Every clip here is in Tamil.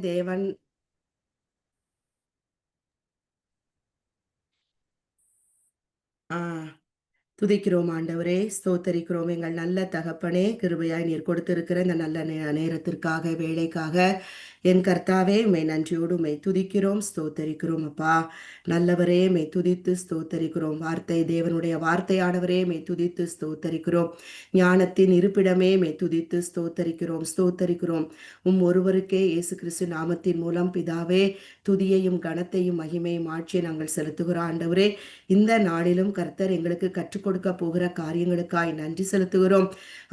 தேவன் ஆ துதிக்கிறோம் ஆண்டவரே, ஸ்தோத்தரிக்கிறோம் எங்கள் நல்ல தகப்பனே. கிருபையாய் நீர் கொடுத்திருக்கிற இந்த நல்ல நேரத்திற்காக, வேலைக்காக என் கர்த்தாவே உம்மை நன்றியோடு உம்மை துதிக்கிறோம், ஸ்தோத்தரிக்கிறோம். அப்பா நல்லவரே, மெய் துதித்து ஸ்தோத்தரிக்கிறோம். தேவனுடைய வார்த்தையானவரே, மெய் துதித்து ஸ்தோத்தரிக்கிறோம். ஞானத்தின் இருப்பிடமே, மெய் துதித்து ஸ்தோத்தரிக்கிறோம், ஸ்தோத்தரிக்கிறோம். ஒருவருக்கே இயேசு கிறிஸ்து நாமத்தின் மூலம் பிதாவே துதியையும் கனத்தையும் மகிமையும் ஆட்சியை நாங்கள் செலுத்துகிறோம். ஆண்டவரே, இந்த நாளிலும் கர்த்தர் எங்களுக்கு கற்றுக் கொடுக்க போகிற காரியங்களுக்காய் நன்றி செலுத்துகிறோம்.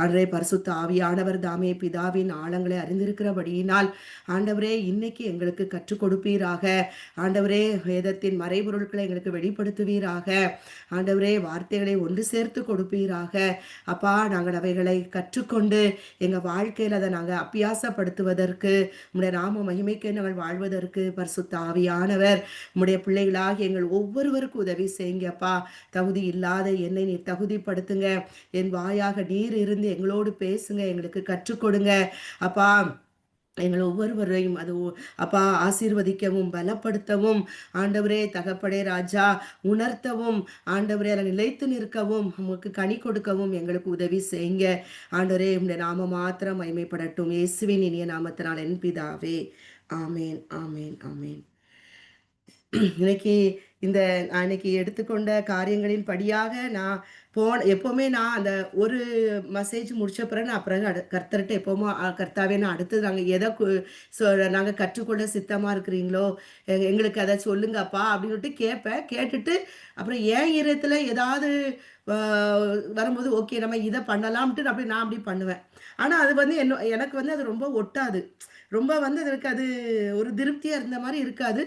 அன்றே பரிசுத்த ஆவியானவர் தாமே பிதாவின் ஆழங்களை அறிந்திருக்கிறபடியினால் ஆண்டவரே இன்னைக்கு எங்களுக்கு கற்றுக் கொடுப்பீராக. ஆண்டவரே, வேதத்தின் மறைபொருட்களை எங்களுக்கு வெளிப்படுத்துவீராக. ஆண்டவரே, வார்த்தைகளை ஒன்று சேர்த்து கொடுப்பீராக. அப்பா, நாங்கள் அவைகளை கற்றுக்கொண்டு எங்கள் வாழ்க்கையில் அதை நாங்கள் அபியாசப்படுத்துவதற்கு, உம்முடைய நாம மகிமைக்கு நாங்கள் வாழ்வதற்கு பரிசுத்த ஆவியானவர் உம்முடைய பிள்ளைகளாக எங்கள் ஒவ்வொருவருக்கும் உதவி செய்யுங்கப்பா. தகுதி இல்லாத என்னை நீர் தகுதிப்படுத்துங்க. என் வாயாக நீர் இருந்து எங்களோடு பேசுங்க, எங்களுக்கு கற்றுக் கொடுங்க அப்பா. எங்கள் ஒவ்வொருவரையும் அது அப்பா ஆசீர்வதிக்கவும் பலப்படுத்தவும், ஆண்டவரே தகப்படே ராஜா உணர்த்தவும், ஆண்டவரே அதை நிலைத்து நிற்கவும், நமக்கு கனி கொடுக்கவும் எங்களுக்கு உதவி செய்யுங்க. ஆண்டவரே, உம்முடைய நாம மாத்திரம் மகிமைப்படட்டும். இயேசுவின் இனிய நாமத்தினால் என் பிதாவே, ஆமேன், ஆமேன், ஆமேன். இன்னைக்கு இன்னைக்கு எடுத்துக்கொண்ட காரியங்களின் படியாக நான் எப்போவுமே நான் அந்த ஒரு மெசேஜ் முடிச்ச பிறகு நான் அப்புறம் கர்த்தர்கிட்ட எப்போவுமே கர்த்தாவே நான் அடுத்தது நாங்கள் எதை நாங்கள் கற்றுக்கொள்ள சித்தமாக இருக்கிறீங்களோ எங்களுக்கு அதை சொல்லுங்கப்பா அப்படின்னு கேட்பேன். கேட்டுட்டு அப்புறம் ஏன் ஈரத்தில் ஏதாவது வரும்போது ஓகே நம்ம இதை பண்ணலாம்ட்டு நான் அப்படி பண்ணுவேன். ஆனால் அது வந்து எனக்கு வந்து அது ரொம்ப ஒட்டாது. ரொம்ப வந்து எனக்கு அது ஒரு திருப்தியாக இருந்த மாதிரி இருக்காது.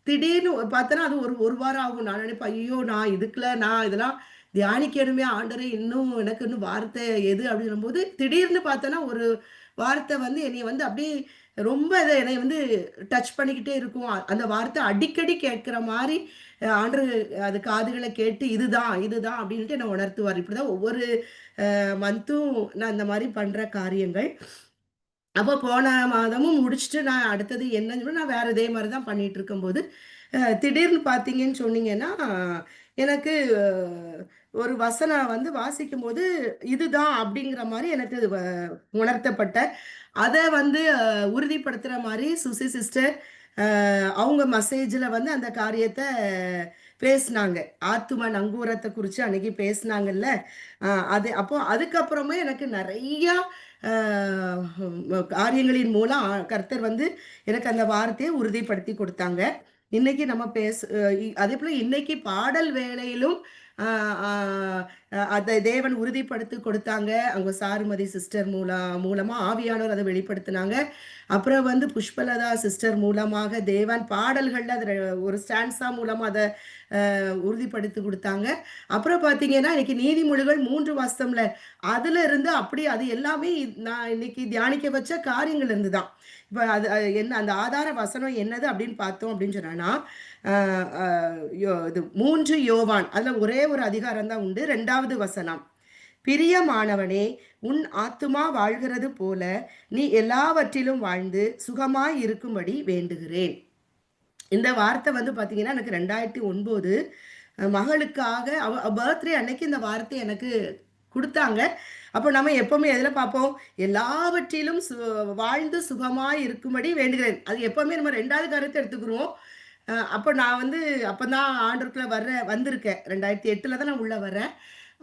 திடீர்னு பார்த்தோன்னா அது ஒரு வாரம் ஆகும். நான் நினைப்பேன், ஐயோ நான் இதெல்லாம் தியானிக்கணுமே ஆண்டவரே, எனக்கு இன்னும் வார்த்தை எது அப்படின்னும்போது திடீர்னு பார்த்தோன்னா ஒரு வார்த்தை வந்து என்னை வந்து அப்படியே ரொம்ப என்னை வந்து டச் பண்ணிக்கிட்டே இருக்கும். அந்த வார்த்தை அடிக்கடி கேட்குற மாதிரி ஆண்டவர் அது காதுகளை கேட்டு இதுதான் இதுதான் அப்படின்ட்டு என்னை உணர்த்துவார். இப்படிதான் ஒவ்வொரு மந்த்தும் நான் இந்த மாதிரி பண்ணுற காரியங்கள். அப்போ போன மாதமும் முடிச்சுட்டு நான் அடுத்தது என்னன்னு நான் வேற இதே மாதிரி தான் பண்ணிட்டு இருக்கும்போது திடீர்னு பார்த்தீங்கன்னு சொன்னீங்கன்னா எனக்கு ஒரு வசனம் வந்து வாசிக்கும் போது இதுதான் அப்படிங்கிற மாதிரி எனக்கு உணர்த்தப்பட்ட அதை வந்து உறுதிப்படுத்துகிற மாதிரி சுசி சிஸ்டர் அவங்க மெசேஜில் வந்து அந்த காரியத்தை பேசினாங்க. ஆத்தும நங்கூரத்தை குறித்து அன்னைக்கு பேசினாங்கல்ல. அது அப்போ அதுக்கப்புறமே எனக்கு நிறையா காரியங்களின் மூலம் கர்த்தர் வந்து எனக்கு அந்த வார்த்தையை உறுதிப்படுத்தி கொடுத்தாங்க. இன்னைக்கு நம்ம அதே போல இன்னைக்கு பாடல் வேளையிலும் அதை தேவன் உறுதிப்படுத்தி கொடுத்தாங்க. அவங்க சாருமதி சிஸ்டர் மூலமா ஆவியானவர் அதை வெளிப்படுத்தினாங்க. அப்புறம் வந்து புஷ்பலதா சிஸ்டர் மூலமாக தேவன் பாடல்கள்ல அதை ஒரு ஸ்டான்ஸா மூலமா அதை உறுதிப்படுத்தி கொடுத்தாங்க. அப்புறம் பார்த்தீங்கன்னா இன்னைக்கு நீதிமொழிகள் 3 வாசம்ல அதுல இருந்து அப்படி அது எல்லாமே நான் இன்னைக்கு தியானிக்க வச்ச காரியங்கள் இருந்து தான். இப்போ அது என்ன அந்த ஆதார வசனம் என்னது அப்படின்னு பார்த்தோம் அப்படின்னு சொன்னா இது 3 யோவான் அதுல ஒரே ஒரு அதிகாரம் தான் உண்டு. 2வது வசனம், பிரியமானவனே, உன் ஆத்துமா வாழ்கிறது போல நீ எல்லாவற்றிலும் வாழ்ந்து சுகமாய் இருக்கும்படி வேண்டுகிறேன். இந்த வார்த்தை வந்து பார்த்தீங்கன்னா எனக்கு 2009 மகளுக்காக பர்த்டே அன்னைக்கு இந்த வார்த்தை எனக்கு கொடுத்தாங்க. அப்போ நம்ம எப்பவுமே எதில் பார்ப்போம், எல்லாவற்றிலும் வாழ்ந்து சுகமாய் இருக்கும்படி வேண்டுகிறேன். அது எப்பவுமே நம்ம 2வது காரியத்தை எடுத்துக்கிறோம். அப்போ நான் வந்து அப்போ தான் ஆண்டருக்குள்ளே வந்திருக்கேன். 2008 தான் நான் உள்ளே வரேன்.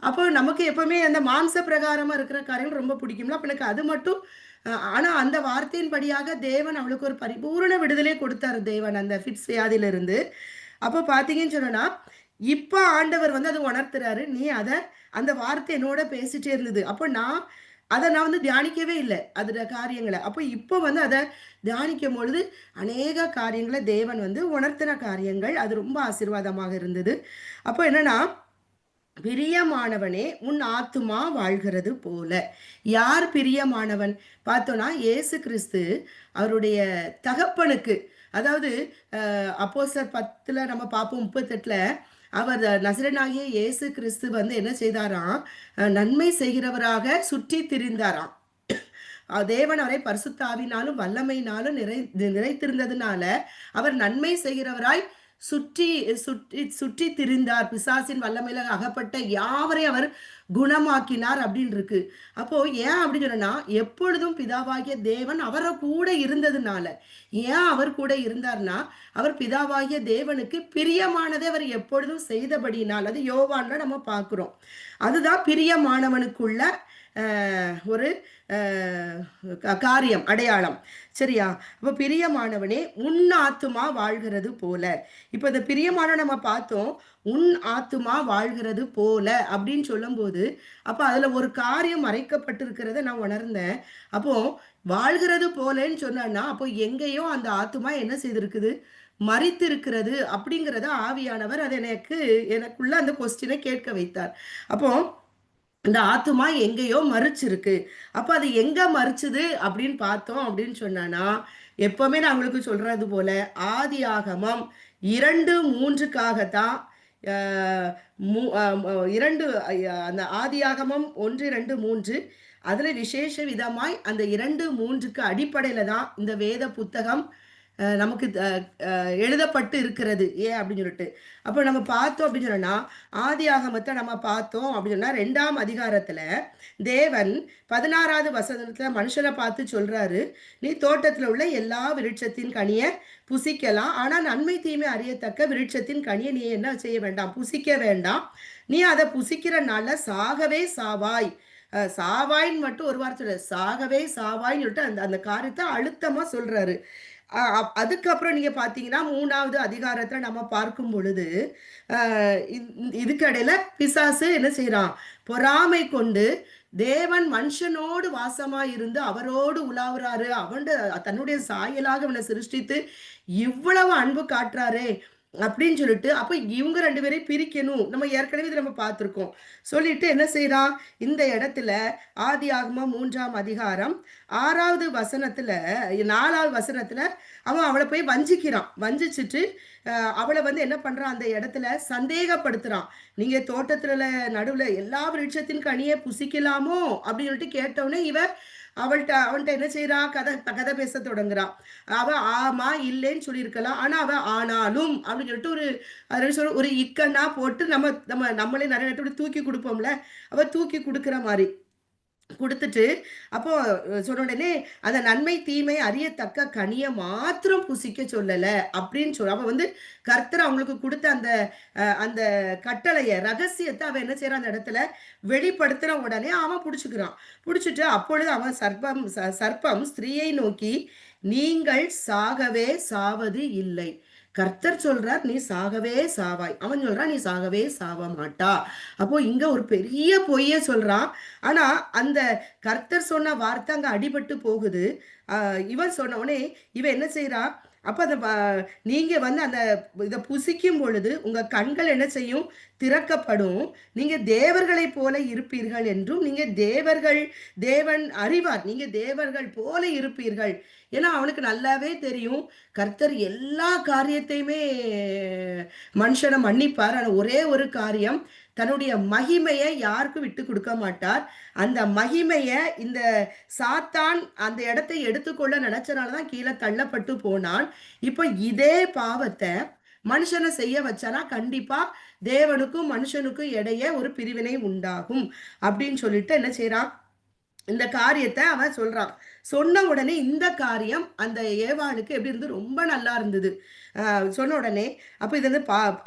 அப்போ நமக்கு எப்பவுமே அந்த மாம்ச பிரகாரமாக இருக்கிற காரியங்கள் ரொம்ப பிடிக்கும்ல. அப்போ எனக்கு அது மட்டும் ஆனா அந்த வார்த்தையின் படியாக தேவன் அவளுக்கு ஒரு பரிபூரண விடுதலை கொடுத்தாரு தேவன் அந்த ஃபிட்ஸ் வியாதியிலிருந்து. அப்போ பார்த்தீங்கன்னு சொன்னா இப்ப ஆண்டவர் வந்து அதை உணர்த்துறாரு. நீ அந்த வார்த்தை என்னோட பேசிட்டே இருந்தது. அப்போ அதை நான் வந்து தியானிக்கவே இல்லை அதோட காரியங்களை. அப்போ இப்போ வந்து அதை தியானிக்கும் பொழுது அநேக காரியங்களை தேவன் வந்து உணர்த்தின காரியங்கள் அது ரொம்ப ஆசீர்வாதமாக இருந்தது. அப்போ என்னன்னா, பிரியமானவனே உன் ஆத்துமா வாழ்கிறது போல. யார் பிரியமானவன் பார்த்தோன்னா, இயேசு கிறிஸ்து அவருடைய தகப்பனுக்கு, அதாவது அப்போஸ்தலர் 10ல நம்ம பார்ப்போம், 38ல அவர் நசரேயனாகிய இயேசு கிறிஸ்து வந்து என்ன செய்தாராம், நன்மை செய்கிறவராக சுற்றி திரிந்தாராம். தேவன் அவரை பரிசுத்த ஆவினாலும் வல்லமையினாலும் நிறைத்திருந்ததுனால அவர் நன்மை செய்கிறவராய் சுற்றி சுற்றி சுற்றி திரிந்தார். பிசாசின் வல்லமையில அகப்பட்ட யாவரையும் அவர் குணமாக்கினார் அப்படின்னு இருக்கு. அப்போ ஏன் அப்படின்னு சொன்னா, எப்பொழுதும் பிதாவாகிய தேவன் அவரை கூட இருந்ததுனால. ஏன் அவர் கூட இருந்தார்னா, அவர் பிதாவாகிய தேவனுக்கு பிரியமானதை அவர் எப்பொழுதும் செய்தபடினால், அது யோவான்ல நம்ம பார்க்கிறோம். அதுதான் பிரியமானவனுக்குள்ள ஒரு காரியம், அடையாளம். சரியா? அப்ப பிரியமானவனே உன் ஆத்துமா வாழ்கிறது போல. இப்ப இந்த பிரியமான நம்ம பார்த்தோம், உன் ஆத்துமா வாழ்கிறது போல அப்படின்னு சொல்லும் போது, அப்ப அதுல ஒரு காரியம் மறைக்கப்பட்டிருக்கிறத நான் உணர்ந்தேன். அப்போ வாழ்கிறது போலன்னு சொன்னா, அப்போ எங்கேயோ அந்த ஆத்துமா என்ன செய்திருக்குது, மறித்து இருக்கிறது அப்படிங்கிறத ஆவியானவர் அது எனக்குள்ள அந்த கொஸ்டினை கேட்க வைத்தார். அப்போ இந்த ஆத்துமா எங்கேயோ மறிச்சிருக்கு. அப்ப அது எங்க மறிச்சுது அப்படின்னு பார்த்தோம் அப்படின்னு சொன்னானா, எப்பவுமே நான் உங்களுக்கு சொல்றது போல ஆதியாகமம் 2, 3க்காகத்தான் அ மு அ 2 அந்த ஆதியாகமம் 1, 2, 3 அதுல விசேஷ விதமாய் அந்த 2, 3க்கு அடிப்படையில தான் இந்த வேத புத்தகம் நமக்கு எழுதப்பட்டு இருக்கிறது. ஏன் அப்படின்னு சொல்லிட்டு. அப்போ நம்ம பார்த்தோம் அப்படின்னு சொன்னா, ஆதியாகமத்தை நம்ம பார்த்தோம் அப்படின்னு சொன்னா 2ஆம் அதிகாரத்துல தேவன் 16வது வசனத்துல மனுஷனை பார்த்து சொல்றாரு, நீ தோட்டத்துல உள்ள எல்லா விருட்சத்தின் கனியை புசிக்கலாம். ஆனா நன்மை தீமை அறியத்தக்க விருட்சத்தின் கனியை நீ என்ன செய்ய வேண்டாம், புசிக்க வேண்டாம். நீ அதை புசிக்கிற நாள்ல சாகவே சாவாய். சாவாயின்னு மட்டும் ஒரு வார்த்தை சொல்ல, சாகவே சாவாயின்னு சொல்லிட்டு அந்த அந்த காரியத்தை அழுத்தமா சொல்றாரு. அதுக்கப்புறம் நீங்க பார்த்தீங்கன்னா, 3வது அதிகாரத்துல நம்ம பார்க்கும் பொழுது, அ இதுக்கு இடையில பிசாசு என்ன செய்றான்? பொறாமை கொண்டு தேவன் மனுஷனோடு வாசமா இருந்து அவரோடு உலாவுறாரு. தன்னுடைய சாயலாக அவனை சிருஷ்டித்து இவ்வளவு அன்பு காட்டுறாரே! அப்படின்னு சொல்லிட்டு, அப்ப இவங்க 2 பேரையும் பிரிக்கணும். நம்ம ஏற்கனவே இத நம்ம பார்த்திருக்கோம். சொல்லிட்டு என்ன செய்றான்? இந்த இடத்துல ஆதியாகமம் 3ஆம் அதிகாரம் 6வது வசனத்துல 4வது வசனத்துல அவன் அவள போய் வஞ்சிக்கிறான். வஞ்சிச்சுட்டு அவள வந்து என்ன பண்றான்? அந்த இடத்துல சந்தேகப்படுத்துறான். நீங்க தோட்டத்துல நடுவுல எல்லா விருட்சத்தின் கனியை புசிக்கலாமோ? அப்படின்னு சொல்லிட்டு கேட்டவுடனே அவன்ட்ட என்ன செய்றா? கதை பேசத் தொடங்குறா. அவ ஆமா, இல்லைன்னு சொல்லியிருக்கலாம். ஆனா அவ ஆனாலும் அப்படின்னு சொல்லிட்டு ஒரு இக்கன்னா போட்டு நம்மளே நெறைய நேரத்துல தூக்கி குடுப்போம்ல. அவ தூக்கி குடுக்குற மாரி. குடுத்துட்டு, அப்போ சொன்ன உடனே, அந்த நன்மை, தீமை அறியத்தக்க கனிய மாத்திரம் புசிக்க சொல்லல, அப்படின்னு அவ வந்து கர்த்தர் அவங்களுக்கு குடுத்த அந்த கட்டளைய, ரகசியத்த அவ என்ன செய்றா அந்த இடத்துல வெளிப்படுத்தின உடனே அவன் புடிச்சுக்கிறான். புடிச்சுட்டு அப்பொழுது அவன் சர்ப்பம் ஸ்திரீயை நோக்கி, "நீங்கள் சாகவே சாவது இல்லை." கர்த்தர் சொல்றார், "நீ சாகவே சாவாய்." அவன் சொல்றான், "நீ சாகவே சாவ மாட்டா." அப்போ இங்க ஒரு பெரிய பொய்ய சொல்றான். ஆனா, அந்த கர்த்தர் சொன்ன வார்த்தை அங்க அடிபட்டு போகுது. இவன் சொன்ன உடனே, இவன் என்ன செய்றா? அப்ப நீங்க வந்து இத புசிக்கும் பொழுது, உங்க கண்கள் என்ன செய்யும்? திறக்கப்படும். நீங்க தேவர்களைப் போல இருப்பீர்கள் என்றும், நீங்க தேவன் அறிவார். நீங்க தேவர்கள் போல இருப்பீர்கள். ஏன்னா, அவனுக்கு நல்லாவே தெரியும். கர்த்தர் எல்லா காரியத்தையுமே மனுஷன மன்னிப்பார். ஆனா ஒரே ஒரு காரியம், தன்னுடைய மகிமைய யாருக்கும் விட்டுக் குடுக்க மாட்டார். அந்த மகிமைய இந்த சாத்தான் அந்த இடத்தை எடுத்துக்கொள்ள நினைச்சனால தான் கீழ தள்ளப்பட்டு போனான். இப்ப இதே பாவத்த மனுஷன செய்ய வச்சானா, கண்டிப்பா தேவனுக்கும் மனுஷனுக்கும் இடையே ஒரு பிரிவினை உண்டாகும். அப்படின்னு சொல்லிட்டு என்ன செய்றான்? இந்த காரியத்த அவன் சொல்றான். சொன்ன உடனே இந்த காரியம் அந்த ஏவாளுக்கு எப்படி இருந்தது? ரொம்ப நல்லா இருந்தது. சொன்ன உடனே, அப்ப இது வந்து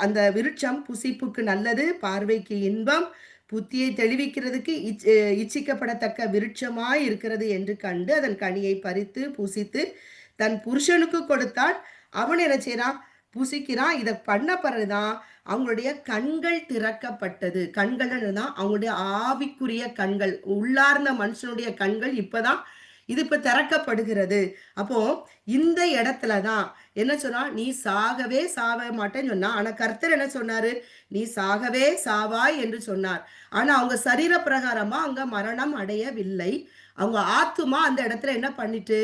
அந்த விருட்சம் புசிப்புக்கு நல்லது, பார்வைக்கு இன்பம், புத்தியை தெளிவிக்கிறதுக்கு இச்சிக்கப்படத்தக்க விருட்சமாய் இருக்கிறது என்று கண்டு, அதன் கனியை பறித்து, புசித்து, தன் புருஷனுக்கு கொடுத்தாள். அவன் என்ன செய்றான்? புசிக்கிறான். இத பண்ண பிறகுதான் அவங்களுடைய கண்கள் திறக்கப்பட்டது. கண்கள்னா அவங்களுடைய ஆவிக்குரிய கண்கள். உள்ளார்ந்த மனுஷனுடைய கண்கள் இப்ப திறக்கப்படுகிறது. அப்போ இந்த இடத்துல தான் என்ன சொன்னா, "நீ சாகவே சாவ மாட்டேன்னு" சொன்னா. ஆனா கர்த்தர் என்ன சொன்னாரு? "நீ சாகவே சாவாய்" என்று சொன்னார். ஆனா அவங்க சரீர பிரகாரமா அங்க மரணம் அடையவில்லை. அவங்க ஆத்துமா அந்த இடத்துல என்ன பண்ணிட்டு?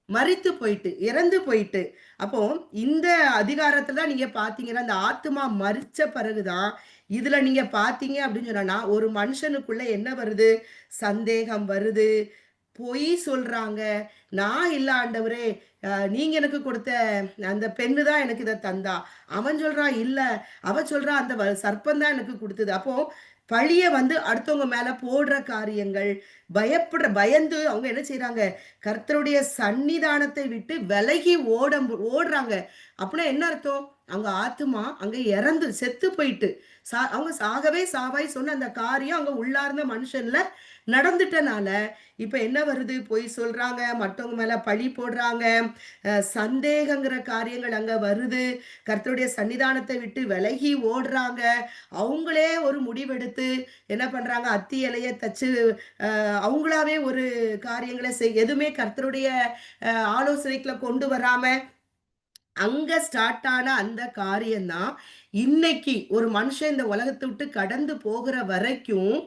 மரித்து போயிட்டு, இறந்து போயிட்டு. அப்போ இந்த அதிகாரத்துல தான் நீங்க பார்த்தீங்கன்னா, அந்த ஆத்துமா மரிச்ச பிறகுதான், இதுல நீங்க பார்த்தீங்க அப்படின்னு சொன்னா, ஒரு மனுஷனுக்குள்ள என்ன வருது? சந்தேகம் வருது. பொய் சொல்றாங்க. நான் இல்ல ஆண்டவரே, நீங்க எனக்கு கொடுத்த அந்த பெண்ணு தான் எனக்கு இத தந்தா. அவன் சொல்றான், இல்ல. அவ சொல்றா, அந்த சர்ப்பம் தான் எனக்கு குடுத்தது. அப்போ பழிய வந்து அடுத்தவங்க மேல போடுற காரியங்கள், பயந்து அவங்க என்ன செய்றாங்க, கர்த்தருடைய சந்நிதானத்தை விட்டு விலகி ஓடுறாங்க. அப்படின்னா என்ன அர்த்தம்? அவங்க ஆத்துமா அங்க இறந்து செத்து போயிட்டு. அவங்க சாகவே சாவாய் சொன்ன அந்த காரியம் அங்க உள்ளார்ந்த மனுஷன்ல நடந்துட்டனால, இப்ப என்ன வருது? பொய் சொல்றாங்க, மத்தவங்க மேல பழி போடுறாங்க, சந்தேகங்கிற காரியங்கள் அங்க வருது. கர்த்தருடைய சன்னிதானத்தை விட்டு விலகி ஓடுறாங்க. அவங்களே ஒரு முடிவெடுத்து என்ன பண்றாங்க? அத்தி இலைய தச்சு அவங்களாவே ஒரு காரியங்கள எதுவுமே கர்த்தருடைய ஆலோசனைக்குள்ள கொண்டு வராம, அங்க ஸ்டார்ட் ஆன அந்த காரியம் தான், இன்னைக்கு ஒரு மனுஷன் இந்த உலகத்த விட்டு கடந்து போகிற வரைக்கும்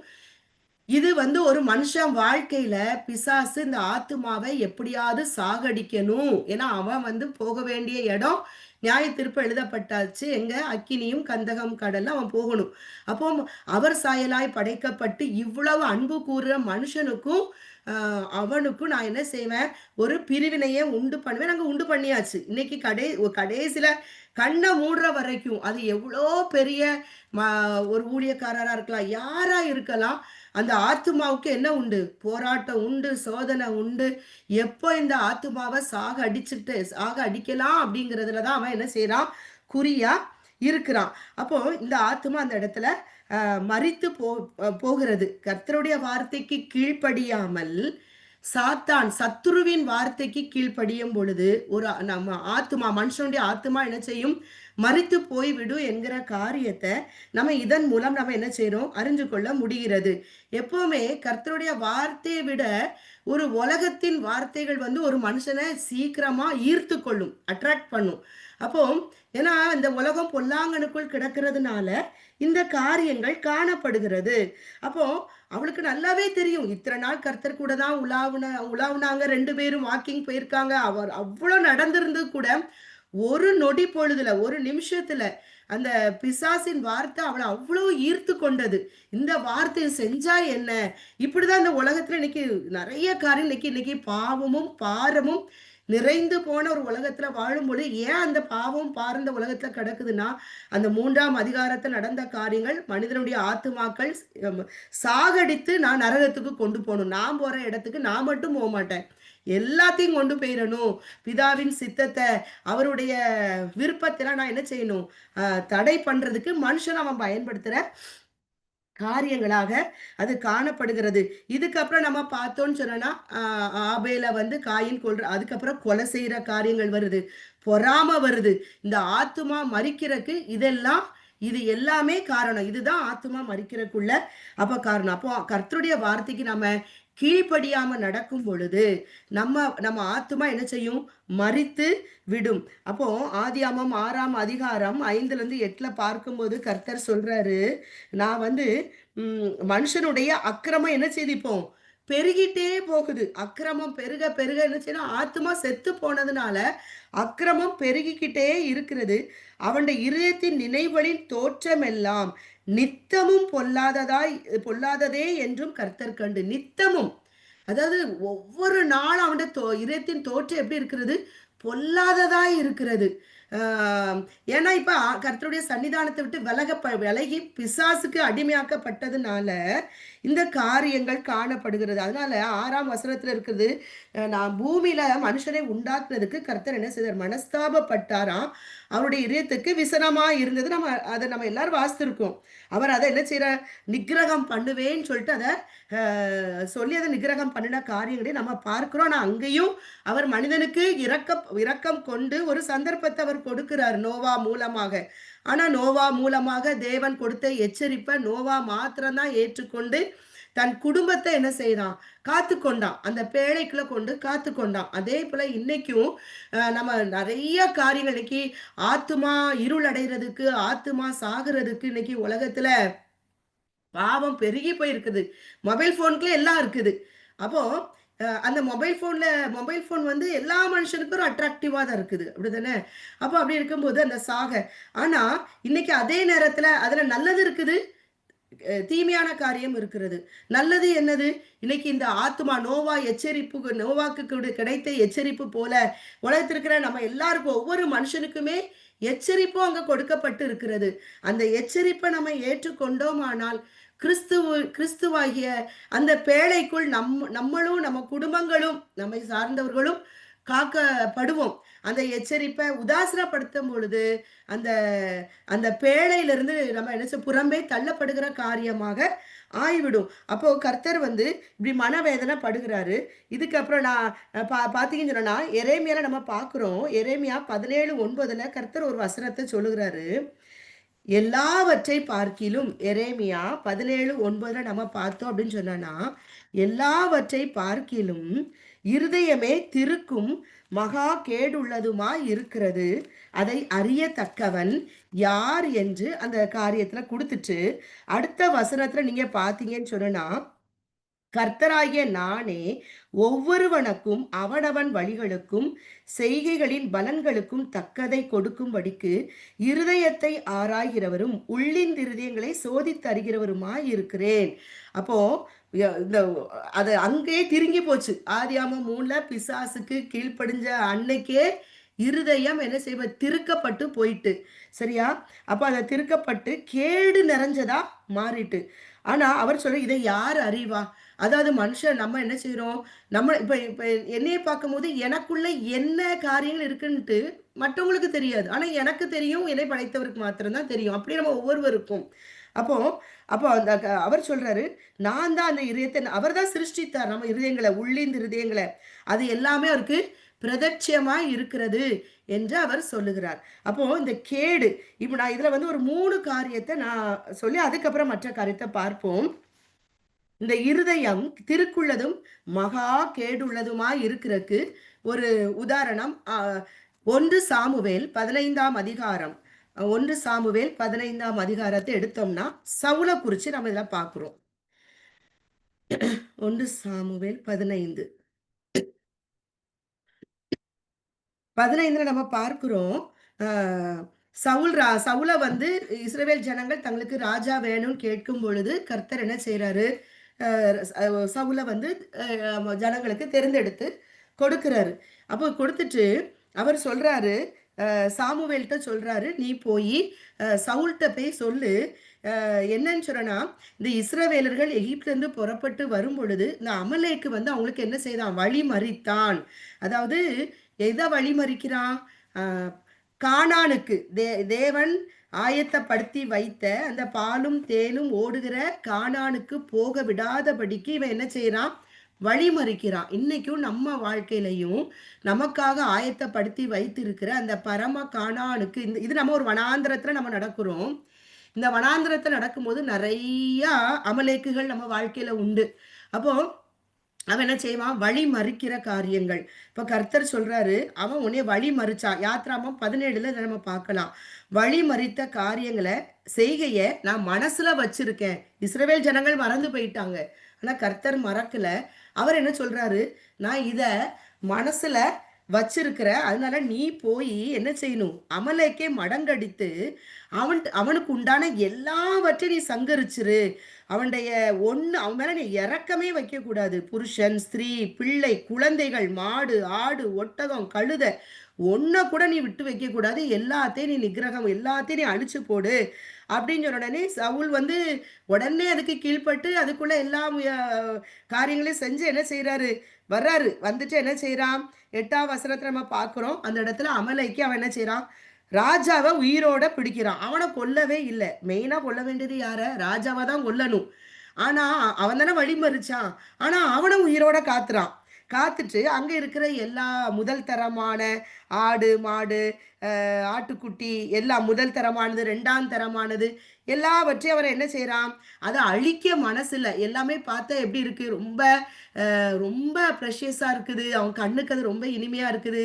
இது வந்து ஒரு மனுஷன் வாழ்க்கையில பிசாசு இந்த ஆத்துமாவை எப்படியாவது சாகடிக்கணும். ஏன்னா, அவன் வந்து போக வேண்டிய இடம் நியாயத்தீர்ப்பு எழுதப்பட்டாச்சு. எங்க? அக்கினியும் கந்தகம் கடல்ல அவன் போகணும். அப்போ அவர் சாயலாய் படைக்கப்பட்டு இவ்வளவு அன்பு கூறுற மனுஷனுக்கும், அ அவனுக்கும் நான் என்ன செய்வேன்? ஒரு பிரிவினைய உண்டு பண்ணுவேன். நாங்க உண்டு பண்ணியாச்சு. இன்னைக்கு கடைசில கண்ண மூடுற வரைக்கும், அது எவ்வளோ பெரிய ம ஒரு ஊழியக்காரரா இருக்கலாம், யாரா இருக்கலாம். அந்த ஆத்துமாவுக்கு என்ன உண்டு? போராட்டம் உண்டு, சோதனை உண்டு. எப்போ இந்த ஆத்துமாவ சாக அடிக்கலாம் அப்படிங்கிறதுல தான் அவன் என்ன செய்றான்? குறியா இருக்கிறான். அப்போ இந்த ஆத்துமா அந்த இடத்துல மரித்து போகிறது. கர்த்தருடைய வார்த்தைக்கு கீழ்ப்படியாமல், சாத்தான் சத்துருவின் வார்த்தைக்கு கீழ்ப்படியும் பொழுது, ஒரு நம்ம ஆத்துமா மனுஷனுடைய ஆத்துமா என்ன செய்யும்? மரித்து போய்விடும் என்கிற காரியத்த நம்ம இதன் மூலம் நம்ம என்ன செய்றோம்? அறிஞ்சு கொள்ள முடிகிறது. எப்பவுமே கர்த்தருடைய வார்த்தையை விட ஒரு உலகத்தின் வார்த்தைகள் வந்து ஒரு மனுஷனை சீக்கிரமா ஈர்த்து கொள்ளும், அட்ராக்ட் பண்ணும். அப்போ ஏன்னா இந்த உலகம் பொல்லாங்கனுக்குள் கிடக்கிறதுனால இந்த காரியங்கள் காணப்படுகிறது. அப்போ அவளுக்கு நல்லாவே தெரியும். இத்தனை நாள் கர்த்தர் கூட தான் உலாவுனாங்க. 2 பேரும் வாக்கிங் போயிருக்காங்க. அவர் அவ்ளோ நடந்திருந்து கூட ஒரு நொடி பொழுதுல, ஒரு நிமிஷத்துல அந்த பிசாசின் வார்த்தை அவள அவ்ளோ ஈர்த்து கொண்டது. இந்த வார்த்தைய செஞ்சா என்ன? இப்படிதான் இந்த உலகத்துல இன்னைக்கு நெறைய காரியம் இன்னைக்கு பாவமும், பாரமும் நிறைந்து போன ஒரு உலகத்துல வாழும்பொழுது, ஏன் அந்த பாவம், பாரம் இந்த உலகத்துல கிடக்குதுன்னா, அந்த 3ஆம் அதிகாரத்துல நடந்த காரியங்கள் மனிதனுடைய ஆத்துமாக்கள் சாகடித்து நான் நரகத்துக்கு கொண்டு போணும். நான் போற இடத்துக்கு நான் மட்டும் போமாட்டேன். எல்லாத்தையும் கொண்டு போயிறணும். பிதாவின் சித்தத்த, அவருடைய விருப்பத்தெல்லாம் நான் என்ன செய்யணும்? தடை பண்றதுக்கு மனுஷன அவன் பயன்படுத்துற காரியங்களாக அது காணப்படுகிறது. இதுக்கப்புறம் நம்ம பார்த்தோம்ன்னு சொன்னோம்னா, ஆபேல வந்து காயின் அதுக்கப்புறம் கொலை செய்ற காரியங்கள் வருது. பொறாம வருது. இந்த ஆத்துமா மரிக்கிறக்கு இது எல்லாமே காரணம். இதுதான் ஆத்துமா மரிக்கிறக்குள்ள அப்ப காரணம். அப்போ கர்த்தருடைய வார்த்தைக்கு நம்ம கீழ்ப்படியாம நடக்கும் பொழுது, நம்ம நம்ம ஆத்துமா என்ன செய்யும்? மரித்து விடும். அப்போ ஆதியாகமம் 6ஆம் அதிகாரம் 5லிருந்து 8ல பார்க்கும்போது கர்த்தர் சொல்றாரு, நான் வந்து மனுஷனுடைய அக்கிரமம் என்ன செய்து இப்போ பெருகிட்டே போகுது. அக்கிரமம் பெருக பெருக என்ன செய்யணும்? ஆத்துமா செத்து போனதுனால அக்கிரமம் பெருகிக்கிட்டே இருக்கிறது. அவனுடைய இருதயத்தின் நினைவுகளின் தோற்றமெல்லாம் நித்தமும் பொல்லாததே என்றும் கர்த்தர் கண்டு. நித்தமும். அதாவது ஒவ்வொரு நாளும் அவனுடைய இதயத்தின் தோற்றம் எப்படி இருக்கிறது? பொல்லாததாய் இருக்கிறது. ஆ ஏன்னா இப்ப கர்த்தருடைய சன்னிதானத்தை விட்டு விலகி பிசாசுக்கு அடிமையாக்கப்பட்டதுனால, இந்த காரியங்கள் காணப்படுகிறது. அதனால 6ஆம் வசனத்துல இருக்கிறது, நான் பூமியில மனுஷனை உண்டாக்குனதுக்கு கர்த்தர் என்ன செய்தார்? மனஸ்தாபப்பட்டாராம். அவருடைய இதயத்துக்கு விசனமா இருந்தது. நம்ம எல்லாரும் வாசித்திருக்கோம். அவர் அத என்ன செய்றார்? நிக்கிரகம் பண்ணுவேன்னு சொல்லிட்டு அத சொல்லி அத நிக்கிரகம் பண்ணின காரியங்களை நம்ம பார்க்கிறோம். ஆனா அங்கேயும் அவர் மனிதனுக்கு இரக்கம் கொண்டு ஒரு சந்தர்ப்பத்தை அவர் கொடுக்கிறார் நோவா மூலமாக. ஆனா நோவா மூலமாக தேவன் கொடுத்த எச்சரிப்பை நோவா மாத்திரம் தான் ஏற்றுக்கொண்டு தன் குடும்பத்தை என்ன செய்தான்? காத்துக்கொண்டான். அந்த பேழைக்குள்ள கொண்டு காத்துக்கொண்டான். அதே போல இன்னைக்கும் நம்ம நெறைய காரியங்கள் இன்னைக்கு ஆத்துமா இருள் அடைறதுக்கு, ஆத்துமா சாகுறதுக்கு இன்னைக்கு உலகத்துல பாவம் பெருகி போயிருக்குது. மொபைல் ஃபோனுக்குள்ளே எல்லாம் இருக்குது. அப்போ அந்த மொபைல் ஃபோன் வந்து எல்லா மனுஷனுக்கும் ஒரு அட்ராக்டிவா தான் இருக்குது. அப்படிதானே? அப்போ அப்படி இருக்கும்போது அந்த ஆனா இன்னைக்கு அதே நேரத்துல அதுல நல்லது இருக்குது. தீமையான காரியம் இருக்கிறது. நல்லது என்னது? இன்னைக்கு இந்த ஆத்துமா நோவாக்கு கிடைத்த எச்சரிப்பு போல, உலகத்தில் இருக்கிற நம்ம எல்லாருக்கும் ஒவ்வொரு மனுஷனுக்குமே எச்சரிப்பும் அங்க கொடுக்கப்பட்டு இருக்கிறது. அந்த எச்சரிப்பை நம்ம ஏற்றுக்கொண்டோமானால், கிறிஸ்துவாகிய அந்த பேழைக்குள் நம்மளும், நம்ம குடும்பங்களும், நம்மை சார்ந்தவர்களும் காக்கப்படுவோம். அந்த எச்சரிப்பை உதாசீனப்படுத்தும் பொழுது, அந்த அந்த பேழையிலிருந்து நம்ம என்ன புறம்பே தள்ளப்படுகிற காரியமாக ஆயிவிடும். அப்போ கர்த்தர் வந்து இப்படி மனவேதனை படுகிறாரு. இதுக்கப்புறம் நான் பார்த்தீங்கன்னு சொன்னா, எரேமியால நம்ம பார்க்கிறோம். எரேமியா 17:9 கர்த்தர் ஒரு வசனத்தை சொல்லுகிறாரு. எல்லாவற்றை பார்க்கிலும் எரேமியா 17:9 நம்ம பார்த்தோம் அப்படின்னு சொன்னா, எல்லாவற்றை பார்க்கிலும் இருதயமே திருக்கும் மகா கேடுள்ளதுமாய் இருக்கிறது. அதை அறியத்தக்கவன் யார் என்று அந்த காரியத்துல குடுத்துட்டு, அடுத்த வசனத்துல நீங்க பார்த்தீங்கன்னு சொன்னா, கர்த்தராகிய நானே ஒவ்வொருவனுக்கும் அவனவன் வழிகளுக்கும் செய்கைகளின் பலன்களுக்கும் தக்கதை கொடுக்கும்படிக்கு இருதயத்தை ஆராய்கிறவரும் உள்ளின் இருதயங்களை சோதித்தருகிறவருமாய் இருக்கிறேன். அப்போ இந்த அது அங்கேயே திருங்கி போச்சு. ஆதியாமம் 3ல பிசாசுக்கு கீழ்ப்படிஞ்ச அன்னைக்கே இருதயம் என்ன செய்வது திருக்கப்பட்டு போயிட்டு. சரியா? அப்ப அதை திருக்கப்பட்டு கேடு நிறைஞ்சதா மாறிட்டு. ஆனா அவர் சொல்ற இதை யார் அறிவா? அதாவது மனுஷன் நம்ம என்ன செய்றோம்? நம்ம இப்ப இப்ப என்னைய பார்க்கும்போது எனக்குள்ள என்ன காரியங்கள் இருக்குன்ட்டு மற்றவங்களுக்கு தெரியாது. ஆனா எனக்கு தெரியும். என்னை படைத்தவருக்கு மாத்திரம் தான் தெரியும். அப்படியே நம்ம ஒவ்வொருவருக்கும். அப்போ அப்போ அந்த அவர் சொல்றாரு, நான் தான் அந்த இதயத்தை அவர் தான் சிருஷ்டித்தார் நம்ம இருதயங்கள, உள்ளிந்த இருதயங்கள. அது எல்லாமே அவருக்கு பிரதட்சியமாய் இருக்கிறது என்று அவர் சொல்லுகிறார். அப்போ இந்த கேடு இப்ப நான் இதுல வந்து ஒரு 3 காரியத்தை நான் சொல்லி அதுக்கப்புறம் மற்ற காரியத்தை பார்ப்போம். இந்த இருதயம் திருக்குள்ளதும் மகா கேடுள்ளதுமாய் இருக்கிறதுக்கு ஒரு உதாரணம் 1 சாமுவேல் 15ஆம் அதிகாரம் 1 சாமுவேல் 15ஆம் அதிகாரத்தை எடுத்தோம்னா சவுல குறிச்சு நம்ம இதில் பார்க்கிறோம். 1 சாமுவேல் 15 15ல நம்ம பார்க்கிறோம். சவுல வந்து இஸ்ரவேல் ஜனங்கள் தங்களுக்கு ராஜா வேணும்னு கேட்கும் பொழுது கர்த்தர் என்ன செய்யறாரு? சவுல வந்து ஜனங்களுக்கு தேர்ந்தெடுத்து கொடுக்கிறாரு. அப்போ கொடுத்துட்டு அவர் சொல்றாரு, சாமுவேல்கிட்ட சொல்றாரு, நீ போய் சவுல்கிட்ட போய் சொல்லு, என்னன்னு சொன்னா, இந்த இஸ்ரவேலர்கள் எகிப்திலிருந்து புறப்பட்டு வரும் பொழுது இந்த அமலேக்கு வந்து அவங்களுக்கு என்ன செய்தான்? வழி மறித்தான். அதாவது எதை வழிமறிக்கிறான்? கானானுக்கு தேவன் ஆயத்தப்படுத்தி வைத்த அந்த பாலும் தேனும் ஓடுகிற கானானுக்கு போக விடாதபடிக்கு இவன் என்ன செய்யறான்? வழிமறிக்கிறான். இன்னைக்கும் நம்ம வாழ்க்கையிலையும் நமக்காக ஆயத்தப்படுத்தி வைத்திருக்கிற அந்த பரம கானானுக்கு இது நம்ம ஒரு வனாந்திரத்துல நம்ம நடக்கிறோம். இந்த வனாந்திரத்தை நடக்கும்போது நிறைய அமலேக்குகள் நம்ம வாழ்க்கையில உண்டு. அப்போ அவன் என்ன செய்வான்? வழி மறிக்கிற காரியங்கள். இப்ப கர்த்தர் சொல்றாரு, அவன் உன்னை வழி மறிச்சான். யாத்ராமம் 17ல நம்ம பார்க்கலாம். வழி மறித்த காரியங்களை செய்கைய நான் மனசுல வச்சிருக்கேன். இஸ்ரவேல் ஜனங்கள் மறந்து போயிட்டாங்க. ஆனா கர்த்தர் மறக்கல. அவர் என்ன சொல்றாரு? நான் இத மனசுல வச்சிருக்கிற, அதனால நீ போய் என்ன செய்யணும்? அமலேக்கே மடங்கடித்து அவனுக்கு உண்டான எல்லாவற்றையும் நீ சங்கரிச்சிரு. அவனுடைய அவன் மேல நீ இறக்கமே வைக்க கூடாது. புருஷன், ஸ்திரீ, பிள்ளை, குழந்தைகள், மாடு, ஆடு, ஒட்டகம், கழுதை ஒன்ன கூட நீ விட்டு வைக்க கூடாது. எல்லாத்தையும் நீ நிகிரகம், எல்லாத்தையும் நீ அழிச்சு போடு அப்படின்னு சொன்ன உடனே சவுல் வந்து உடனே அதுக்கு கீழ்பட்டு அதுக்குள்ள எல்லா காரியங்களையும் செஞ்சு என்ன செய்யறாரு? வர்றாரு. வந்துட்டு என்ன செய்யறான்? 8ஆம் வசனத்துல நம்ம பார்க்கிறோம். அந்த இடத்துல அமலைக்கு அவன் என்ன செய்யறான்? ராஜாவை உயிரோட பிடிக்கிறான். அவனை கொல்லவே இல்லை. மெயினா கொல்ல வேண்டியது யார? ராஜாவை தான் கொல்லணும். ஆனா அவன் தானே வழிமறிச்சான். ஆனா அவனை உயிரோட காத்துறான். காத்துட்டு அங்க இருக்கிற எல்லா முதல் தரமான ஆடு, மாடு, ஆட்டுக்குட்டி எல்லாம் முதல் தரமானது, 2ஆம் தரமானது எல்லாவற்றையும் அவரை என்ன செய்யறான்? அதை அழிக்க மனசுல எல்லாமே பார்த்தா எப்படி இருக்கு? ரொம்ப ரொம்ப ப்ரெஷியஸா இருக்குது. அவன் கண்ணுக்கு அது ரொம்ப இனிமையா இருக்குது.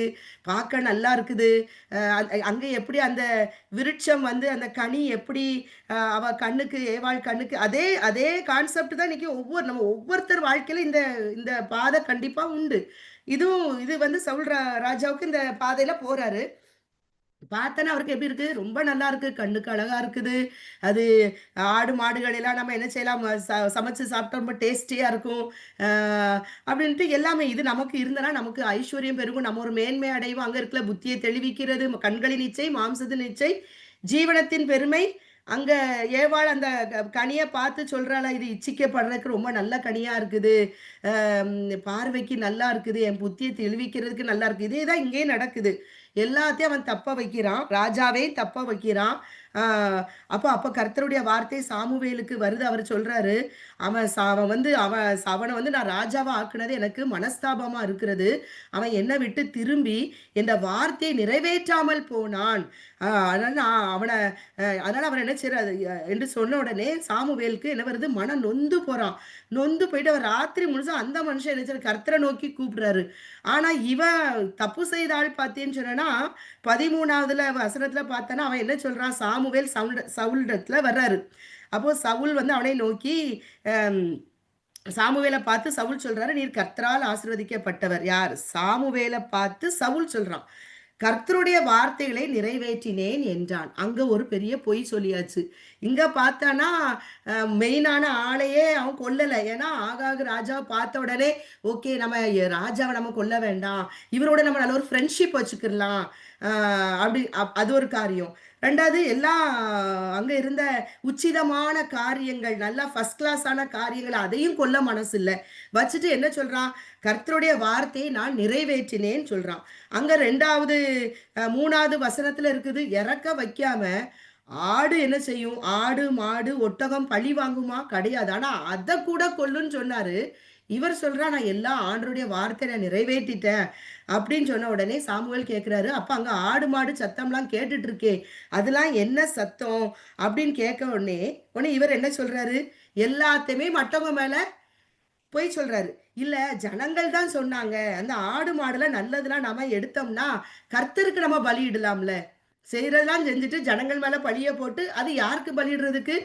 பார்க்க நல்லா இருக்குது. அங்கே எப்படி அந்த விருட்சம் வந்து அந்த கனி எப்படி அவ கண்ணுக்கு ஏவாள் கண்ணுக்கு அதே அதே கான்செப்ட் தான் இன்னைக்கு நம்ம ஒவ்வொருத்தர் வாழ்க்கையில இந்த இந்த பாதை கண்டிப்பா உண்டு. இது வந்து சவுல் ராஜாவுக்கு இந்த பாதையில போறாரு. பார்த்தோன்னா அவருக்கு எப்படி இருக்கு? ரொம்ப நல்லா இருக்கு. கண்ணுக்கு அழகா இருக்குது. அது ஆடு, மாடுகள் எல்லாம் நம்ம என்ன செய்யலாம்? சமைச்சு சாப்பிட்டா ரொம்ப டேஸ்டியா இருக்கும். அ அப்படின்ட்டு எல்லாமே இது நமக்கு இருந்தனா நமக்கு ஐஸ்வர்யம் பெருகும். நம்ம ஒரு மேன்மை அடைவோம். அங்க இருக்கிற புத்திய தெளிவிக்கிறது. கண்களின் இச்சை, மாம்சத்தின் இச்சை, ஜீவனத்தின் பெருமை. அங்க ஏவாள் அந்த கனிய பார்த்து சொல்றாளா, "இது இச்சிக்கப்படுறதுக்கு ரொம்ப நல்ல கனியா இருக்குது. பார்வைக்கு நல்லா இருக்குது. என் புத்திய தெளிவிக்கிறதுக்கு நல்லா இருக்கு." இதே தான் இங்கேயும் நடக்குது. எல்லாத்தையும் அவன் தப்ப வைக்கிறான். ராஜாவே தப்ப வைக்கிறான். ஆ அப்ப அப்ப கர்த்தருடைய வார்த்தை சாமுவேலுக்கு வருது. அவரு சொல்றாரு, அவன் வந்து அவன வந்து நான் ராஜாவா ஆக்குனது எனக்கு மனஸ்தாபமா இருக்கிறது. அவன் என்ன விட்டு திரும்பி இந்த வார்த்தையை நிறைவேற்றாமல் போனான். அதனால நான் அதனால அவன் என்ன செய்றாரு என்று சொன்ன உடனே சாமுவேலுக்கு என்ன வருது? மனம் நொந்து போறான். நொந்து போயிட்டு அவர் ராத்திரி முழுசும் அந்த மனுஷன் என்ன செய்றாரு? கர்த்தர நோக்கி கூப்பிடுறாரு. ஆனா, இவன் தப்பு செய்த ஆள் பார்த்தீன்னு சொன்னேன்னா, 13வதுல வசனத்துல பார்த்தோன்னா, அவன் என்ன சொல்றான்? சாமுவேல் சவுலிடத்துல வர்றாரு. அப்போ சவுல் வந்து அவனை நோக்கி, அம் சாமுவேல பார்த்து சவுல் சொல்றாரு, "நீர் கர்த்தரால் ஆசீர்வதிக்கப்பட்டவர்." யார்? சாமுவேல பார்த்து சவுல் சொல்றான். "கர்த்தருடைய வார்த்தைகளை நிறைவேற்றினேன்" என்றான். அங்க ஒரு பெரிய பொய் சொல்லியாச்சு. இங்க பார்த்தான்னா, மெயினான ஆளையே அவன் கொல்லல. ஏன்னா, ஆகாகு ராஜாவ பார்த்த உடனே, ஓகே நம்ம ராஜாவ நம்ம கொல்ல வேண்டாம். இவரோட நம்ம நல்ல ஒரு ஃப்ரெண்ட்ஷிப் வச்சுக்கிரலாம். அ அப்படி அது ஒரு காரியம். 2வது எல்லாம் அங்க இருந்த உச்சிதமான காரியங்கள், நல்லா ஃபர்ஸ்ட் கிளாஸான காரியங்கள் அதையும் கொல்ல மனசு இல்ல. வச்சுட்டு என்ன சொல்றான்? கர்த்தருடைய வார்த்தையை நான் நிறைவேற்றினேன்னு சொல்றான். அங்க 2வது 3வது வசனத்துல இருக்குது, இறக்க வைக்காம ஆடு என்ன செய்யும்? ஆடு, மாடு, ஒட்டகம் பழி வாங்குமா? கிடையாது. ஆனா அத கூட கொல்லுன்னு சொன்னாரு. இவர் சொல்றார், "நான் எல்லாம் ஆண்டவருடைய வார்த்தைய நான் நிறைவேத்திட்டேன்." அப்படின்னு சொன்ன உடனே சாமுவேல் கேட்கிறாரு, "அப்ப அங்க ஆடு, மாடு சத்தம்லாம் கேட்டுட்டு இருக்கே, அதெல்லாம் என்ன சத்தம்?" அப்படின்னு கேட்க உடனே இவர் என்ன சொல்றாரு? எல்லாத்தையுமே மத்தவங்க மேல பொய் சொல்றாரு. "இல்ல ஜனங்கள் தான் சொன்னாங்க. அந்த ஆடு, மாடுலாம் நல்லதெல்லாம் நாம எடுத்தோம்னா, கர்த்தருக்கு நம்ம பலியிடலாம்ல. செய்றதெல்லாம் செஞ்சுட்டு ஜனங்கள் மேல பழிய போட்டு, அது யாருக்கு பலியிடுறதுக்கு?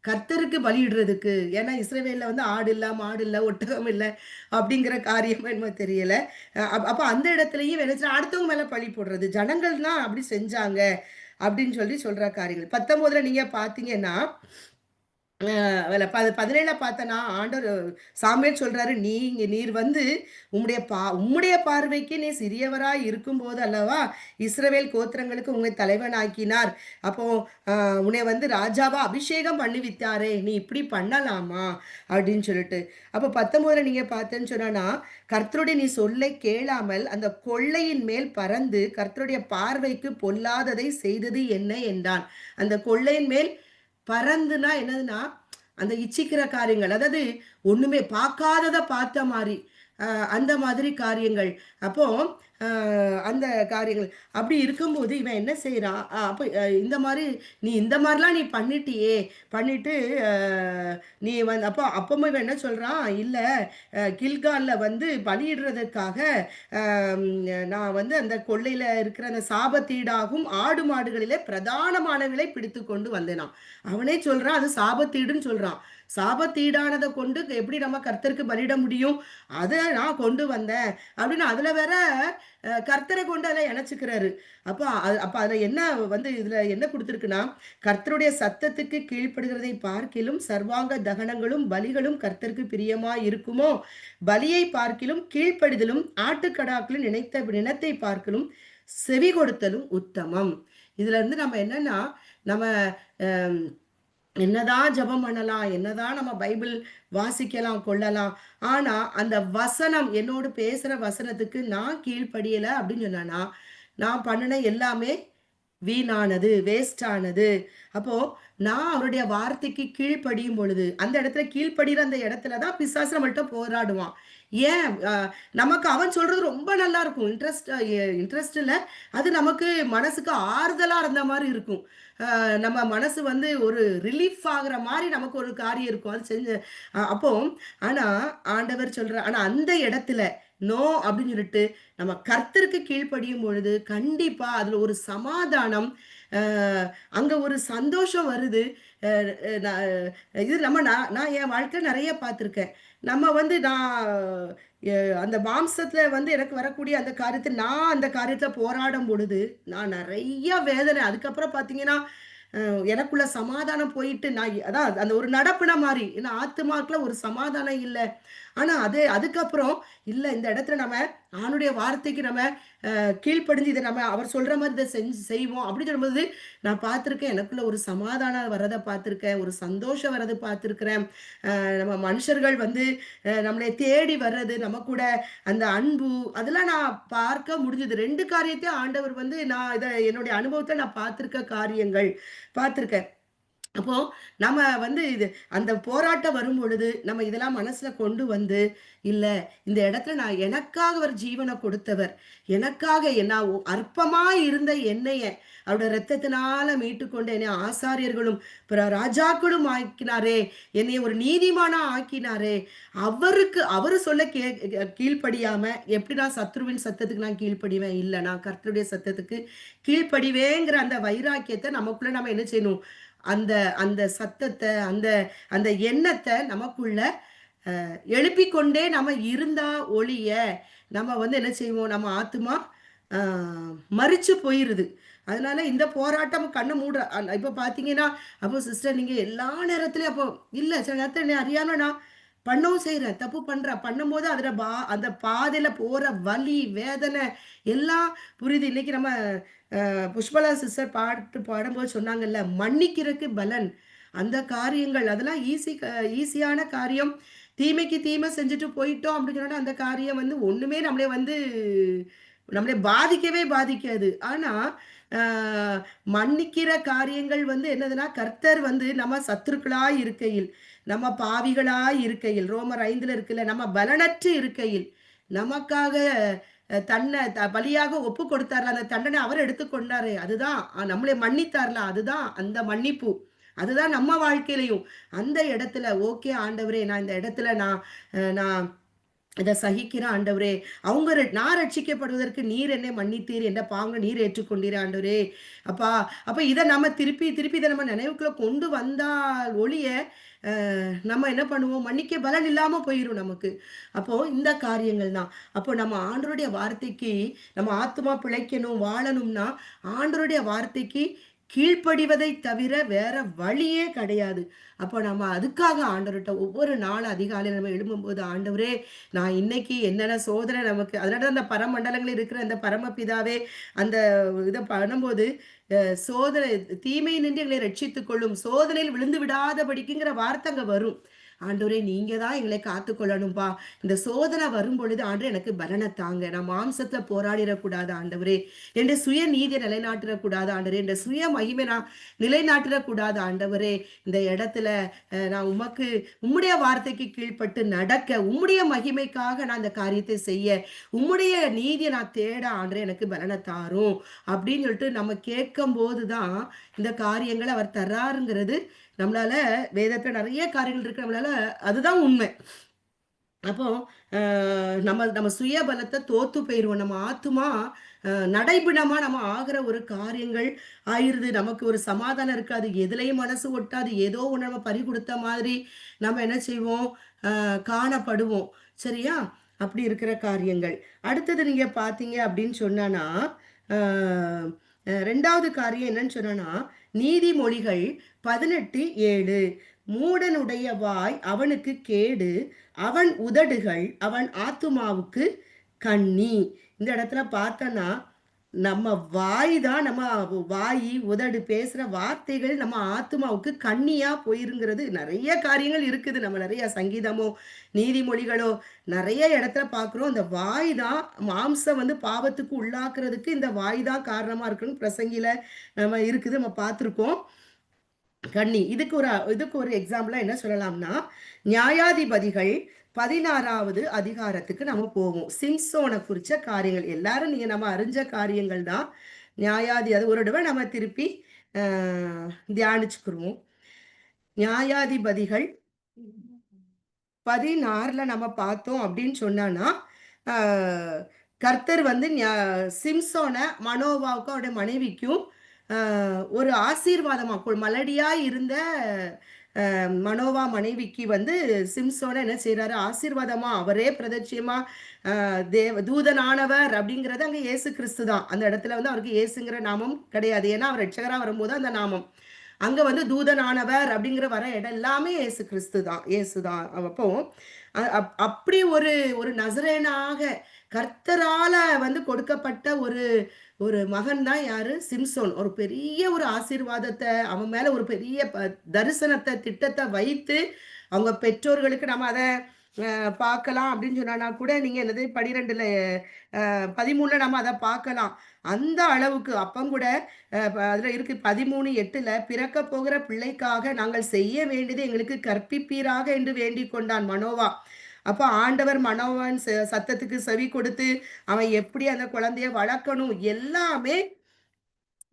கர்த்தருக்கு பலியிடுறதுக்கு. ஏன்னா இஸ்ரவேல்ல வந்து ஆடு இல்ல, மாடு இல்ல, ஒட்டகம் இல்ல அப்படிங்கிற காரியம் என்னமோ தெரியல. அப்ப அந்த இடத்துலயும் என்ன செய்றான், அடுத்தவங்க மேல பழி போடுறது. ஜனங்கள் தான் அப்படி செஞ்சாங்க அப்படின்னு சொல்லி சொல்ற காரியங்கள். 19ல நீங்க பார்த்தீங்கன்னா அதுல 17ல பார்த்தன்னா, சாமுவேல் சொல்றாரு, நீர் வந்து உம்முடைய பார்வைக்கு நீ சிறியவராய் இருக்கும்போது அல்லவா, இஸ்ரவேல் கோத்திரங்களுக்கு உம்மை தலைவனாக்கினார். அப்போ உன்னை வந்து ராஜாவா அபிஷேகம் பண்ணுவித்தாரே, நீ இப்படி பண்ணலாமா? அப்படின்னு சொல்லிட்டு. அப்ப 19ல நீங்க பார்த்தேன்னு சொன்னோன்னா, கர்த்தருடைய நீ சொல்லைக் கேளாமல் அந்த கொள்ளையின் மேல் பறந்து, கர்த்தருடைய பார்வைக்கு பொல்லாததை செய்தது என்ன என்றான். அந்த கொள்ளையின் மேல் பறந்துனா என்னதுன்னா, அந்த இச்சிக்கிற காரியங்கள். அதாவது ஒண்ணுமே பார்க்காதத பார்த்த மாரி. அ அந்த மாதிரி காரியங்கள். அப்போ அ அந்த காரியங்கள். அப்படி இருக்கும்போது இவன் என்ன செய்றான், அப்ப இந்த மாரி நீ இந்த மாரிலாம் நீ பண்ணிட்டியே! பண்ணிட்டு அ நீ அப்போ அப்பவும் இவன் என்ன சொல்றான், இல்ல கில்கால்ல வந்து பலியிடுறதற்காக அம் நான் வந்து அந்த கொள்ளையில இருக்கிற அந்த சாபத்தீடாகும் ஆடு மாடுகளிலே பிரதானமானவைகளை பிடித்துக் கொண்டு வந்தேனாம். அவனே சொல்றான், அது சாபத்தீடுன்னு சொல்றான். சாபத்தீடானத கொண்டு எப்படி நம்ம கர்த்தருக்கு பலியிட முடியும்? அத நான் கொண்டு வந்தேன். அப்படின்னு அதுல வேற கர்த்தர கொண்டு அதுல இணைச்சுக்கிறாரு. அப்ப அதுல என்ன வந்து இதுல என்ன குடுத்திருக்குன்னா, கர்த்தருடைய சத்தத்துக்கு கீழ்ப்படுகிறதை பார்க்கிலும் சர்வாங்க தகனங்களும், பலிகளும் கர்த்தருக்கு பிரியமாய் இருக்குமோ? பலியை பார்க்கிலும் கீழ்ப்படிதலும், ஆட்டுக்கடாக்களின் நிணத்தை பார்க்கிலும் செவி கொடுத்தலும் உத்தமம். இதுல இருந்து நம்ம என்னன்னா, நம்ம அ என்னதான் ஜெபம் பண்ணலாம், என்னதான் நம்ம பைபிள் வாசிக்கலாம், கொள்ளலாம். ஆனா, அந்த வசனம் என்னோடு பேசுற வசனத்துக்கு நான் கீழ்ப்படியல அப்படின்னு சொன்னானா, நான் பண்ணுன எல்லாமே வீணானது, வேஸ்ட் ஆனது. அப்போ நான் அவருடைய வார்த்தைக்கு கீழ்ப்படியும் பொழுது, அந்த இடத்துல கீழ்ப்படியிற அந்த இடத்துல தான் பிசாசு நம்மள்ட்ட போராடுவான். ஏன் நமக்கு அவன் சொல்றது ரொம்ப நல்லா இருக்கும். இன்ட்ரெஸ்ட் இல்ல. அது நமக்கு மனசுக்கு ஆறுதலா இருந்த மாரி இருக்கும். நம்ம மனசு வந்து ஒரு ரிலீஃப் ஆகுற மாரி நமக்கு ஒரு காரியம் இருக்கும். அது செஞ்சு அப்போ ஆனா ஆண்டவர் ஆனா அந்த இடத்துல நோ அப்படின்னு சொல்லிட்டு நம்ம கர்த்தருக்கு கீழ்ப்படியும் பொழுது, கண்டிப்பா அதுல ஒரு சமாதானம், அ அங்க ஒரு சந்தோஷம் வருது. அ அ நான் இது நான் நான் என் வாழ்க்கையில நெறைய பார்த்துருக்கேன். நம்ம வந்து எ அந்த மாம்சத்துல வந்து எனக்கு வரக்கூடிய அந்த காரியத்த நான் அந்த காரியத்துல போராடும் பொழுது, நான் நெறைய வேதனை. அதுக்கப்புறம் பார்த்தீங்கன்னா, எனக்குள்ள சமாதானம் போயிட்டு நான் அதான் அந்த ஒரு நடப்புன மாரி. ஏன்னா ஆத்துமாக்குள்ள ஒரு சமாதானம் இல்ல. ஆனா அதுக்கப்புறம் இல்ல இந்த இடத்துல நம்ம ஆணுடைய வார்த்தைக்கு நம்ம கீழ்ப்படிஞ்சு இத நம்ம அவர் சொல்ற மாரி இத செய்வோம் அப்படின்னு சொல்லும்போது, நான் பார்த்துருக்கேன். எனக்குள்ள ஒரு சமாதானம் வர்றத பார்த்துருக்கேன். ஒரு சந்தோஷம் வர்றத பார்த்துருக்கிறேன். நம்ம மனுஷர்கள் வந்து நம்மளை தேடி வர்றது, நம்ம கூட அந்த அன்பு, அதெல்லாம் நான் பார்க்க முடிஞ்சது. 2 காரியத்தையும் ஆண்டவர் வந்து நான் இத என்னுடைய அனுபவத்துல நான் பார்த்திருக்க காரியங்கள். பார்த்திருக்கேன். அப்போ நம்ம வந்து அந்த போராட்டம் வரும்பொழுது, நம்ம இதெல்லாம் மனசுல கொண்டு வந்து, இல்ல இந்த இடத்துல நான் எனக்காக அவர் ஜீவன கொடுத்தவர். எனக்காக நான் அற்பமா இருந்த என்னைய அவருடைய இரத்தத்தினால மீட்டுக்கொண்டு என்னை ஆசாரியர்களும், ராஜாக்களும் ஆக்கினாரே! என்னைய ஒரு நீதிமானா ஆக்கினாரே! அவரு சொல்ல கீழ்ப்படியாம, எப்படி நான் சத்துருவின் சத்தத்துக்கு நான் கீழ்ப்படிவேன்? இல்ல நான் கர்த்தருடைய சத்தத்துக்கு கீழ்ப்படிவேங்கிற அந்த வைராக்கியத்த நமக்குள்ள நம்ம என்ன செய்யணும்? அந்த அந்த சத்தத்த, அந்த அந்த எண்ணத்த நமக்குள்ள எழுப்பிக் கொண்டே நம்ம இருந்தா ஒழிய, நம்ம வந்து என்ன செய்வோம்? நம்ம ஆத்துமா அ மரிச்சு போயிருது. அதனால இந்த போராட்டம் கண்ண மூடுற இப்ப பார்த்தீங்கன்னா, அப்போ சிஸ்டர் நீங்க எல்லா நேரத்திலயும் அப்போ இல்ல சில நேரத்துல என்ன அறியாம நான் பண்ணவும் செய்றேன். தப்பு பண்றேன். பண்ணும்போது அதுல அந்த பாதையில போற வலி, வேதனை எல்லாம் புரியுது. இன்னைக்கு நம்ம புஷ்பலா சிஸ்டர் பாட்டு பாடும்போது சொன்னாங்கல்ல, மன்னிக்கிறக்கு பலன். அந்த காரியங்கள் அதெல்லாம் ஈஸியான காரியம். தீமைக்கு தீமை செஞ்சுட்டு போயிட்டோம் அப்படின்னு சொன்னா, அந்த காரியம் வந்து ஒண்ணுமே நம்மள பாதிக்கவே பாதிக்காது. ஆனா, அ மன்னிக்கிற காரியங்கள் வந்து என்னதுன்னா, கர்த்தர் வந்து நம்ம சத்துருக்களா இருக்கையில், நம்ம பாவிகளா இருக்கையில், ரோமர் 5ல இருக்குல்ல, நம்ம பலனற்று இருக்கையில், நமக்காக பலியாக ஒப்பு கொடுத்தார்ல, அந்த தண்டனை அவர் எடுத்துக்கொண்டாரே, அதுதான் நம்மளை மன்னித்தார்ல, அதுதான் அந்த மன்னிப்பு. அதுதான் நம்ம வாழ்க்கையிலயும். அந்த இடத்துல, ஓகே ஆண்டவரே, நான் இந்த இடத்துல நான் இத சகிக்கிறேன் ஆண்டவரே. நான் ரட்சிக்கப்படுவதற்கு நீர் என்னை மன்னித்தீர். என்ற பாவங்கள நீர் ஏற்றுக்கொண்டீர் ஆண்டவரே. அப்பா, அப்ப இத நம்ம திருப்பி திருப்பி இத நம்ம நினைவுக்குள்ள கொண்டு வந்தால் ஒழிய, நம்ம என்ன பண்ணுவோம்? மன்னிக்க பலன் இல்லாம போயிரும் நமக்கு. அப்போ இந்த காரியங்கள் தான். அப்போ நம்ம ஆண்டவருடைய வார்த்தைக்கு நம்ம ஆத்துமா பிழைக்கணும், வாழணும்னா, ஆண்டவருடைய வார்த்தைக்கு கீழ்ப்படிவதை தவிர வேற வழியே கிடையாது. அப்போ நம்ம அதுக்காக ஆண்டவர்ட்ட ஒவ்வொரு நாள் அதிகாலையில நம்ம எழும்பும்போது, ஆண்டவரே நான் இன்னைக்கு என்னென்ன சோதனை நமக்கு அதனால தான் அந்த பரமண்டலங்களில் இருக்கிற அந்த பரமபிதாவே அந்த இத பண்ணும்போது, சோதனை தீமையினின்று எங்களை ரட்சித்துக் கொள்ளும். சோதனையில் விழுந்து விடாதபடிக்குங்கிற வார்த்தை அங்க வரும். ஆண்டவரே நீங்க தான் எங்களை காத்துக்கொள்ளணும்பா. இந்த சோதனை வரும்பொழுது ஆண்டவரே எனக்கு பலன தாங்க. நான் மாம்சத்துல போராடிறக்கூடாது ஆண்டவரே. என்னுடைய சுய நீதிய நிலைநாட்டிறக்கூடாது ஆண்டவரே. என்னுடைய சுய மகிமை நான் நிலைநாட்டிறக்கூடாது ஆண்டவரே. இந்த இடத்துல நான் உம்முடைய வார்த்தைக்கு கீழ்ப்பட்டு நடக்க, உம்முடைய மகிமைக்காக நான் இந்த காரியத்தை செய்ய, உம்முடைய நீதிய நான் தேட ஆண்டவரே எனக்கு பலன தாரும். அப்படின்னு சொல்லிட்டு நம்ம கேட்கும்போது தான் இந்த காரியங்கள அவர் தர்றாருங்கிறது நம்மளால வேதத்துல நெறைய காரியங்கள் இருக்கு. நம்மளால அதுதான் உண்மை. அப்போ அ நம்ம நம்ம சுய பலத்த தோத்து போயிருவோம். நம்ம ஆத்துமா நடைபிணமா நம்ம ஆகுற ஒரு காரியங்கள் ஆயிருது. நமக்கு ஒரு சமாதானம் இருக்காது. எதுலயும் மனசு ஒட்டாது. ஏதோ ஒண்ணு நம்ம பறி குடுத்த மாதிரி நம்ம என்ன செய்வோம்? காணப்படுவோம். சரியா? அப்படி இருக்கிற காரியங்கள். அடுத்தது நீங்க பார்த்தீங்க அப்படின்னு சொன்னானா, அ 2வது காரியம் என்னன்னு சொன்னானா, நீதிமொழிகள் 18:7 மூடனுடைய வாய் அவனுக்கு கேடு, அவன் உதடுகள் அவன் ஆத்துமாவுக்கு கண்ணி. இந்த இடத்துல பார்த்தோன்னா, நம்ம வாய் தான் நம்ம வாயி, உதடு பேசுற வார்த்தைகள் நம்ம ஆத்துமாவுக்கு கண்ணியா போயிருங்கிறது நெறைய காரியங்கள் இருக்குது. நம்ம நெறைய சங்கீதமோ, நீதிமொழிகளோ நெறைய இடத்துல பார்க்குறோம். இந்த வாய் தான் மாம்சம் வந்து பாவத்துக்கு உள்ளாக்குறதுக்கு இந்த வாய் தான் காரணமா இருக்குன்னு பிரசங்கில நம்ம இருக்குது. நம்ம பார்த்துருக்கோம். கன்னி. இதுக்கு ஒரு எக்ஸாம்பிளா என்ன சொல்லலாம்னா, நியாயாதிபதிகள் 16வது அதிகாரத்துக்கு நம்ம போவோம். சிம்சோன குறிச்ச காரியங்கள். எல்லாரும் நம்ம அறிஞ்ச காரியங்கள் தான். அது ஒரு தடவ நம்ம திருப்பி அ தியானிச்சுக்குருவோம். நியாயாதிபதிகள் 16ல நம்ம பார்த்தோம் அப்படின்னு சொன்னான்னா, அ கர்த்தர் வந்து சிம்சோன மனோவாவுக்கும் அவருடைய மனைவிக்கும் ஒரு ஆசீர்வாதமா மலடியா இருந்த மனோவா மனைவிக்கு வந்து சிம்சோனை என்ன செய்றாரு, ஆசீர்வாதமா அவரே பிரதட்சியமா தூதனானவர் அப்படிங்கிறது அங்க இயேசு கிறிஸ்து தான். அந்த இடத்துல வந்து அவருக்கு இயேசுங்கிற நாமம் கிடையாது. ஏன்னா அவர் ரட்சகரா வரும்போது அந்த நாமம். அங்க வந்து தூதனானவர் அப்படிங்கிற வர இடம் எல்லாமே இயேசு கிறிஸ்து தான். இயேசு தான். அப்போ அப்படி ஒரு ஒரு நசரேயனாக கர்த்தரால வந்து கொடுக்கப்பட்ட ஒரு ஒரு மகன் தான் யாரு? சிம்சோன். ஒரு பெரிய ஒரு ஆசீர்வாதத்த அவன் மேல ஒரு பெரிய தரிசனத்த, திட்டத்த வைத்து அவங்க பெற்றோர்களுக்கு நம்ம அத பார்க்கலாம் அப்படின்னு சொன்னா கூட நீங்க என்னது 12ல 13ல நம்ம அத பார்க்கலாம். அந்த அளவுக்கு அப்பம் கூட அதுல இருக்கு 13:8ல பிறக்கப் போகிற பிள்ளைக்காக நாங்கள் செய்ய வேண்டியதை எங்களுக்கு கற்பிப்பீராக என்று வேண்டிக் கொண்டான் மனோவா. அப்ப ஆண்டவர் மனோவான் சத்தத்துக்கு செவி கொடுத்து, அவன் எப்படி அந்த குழந்தைய வளர்க்கணும் எல்லாமே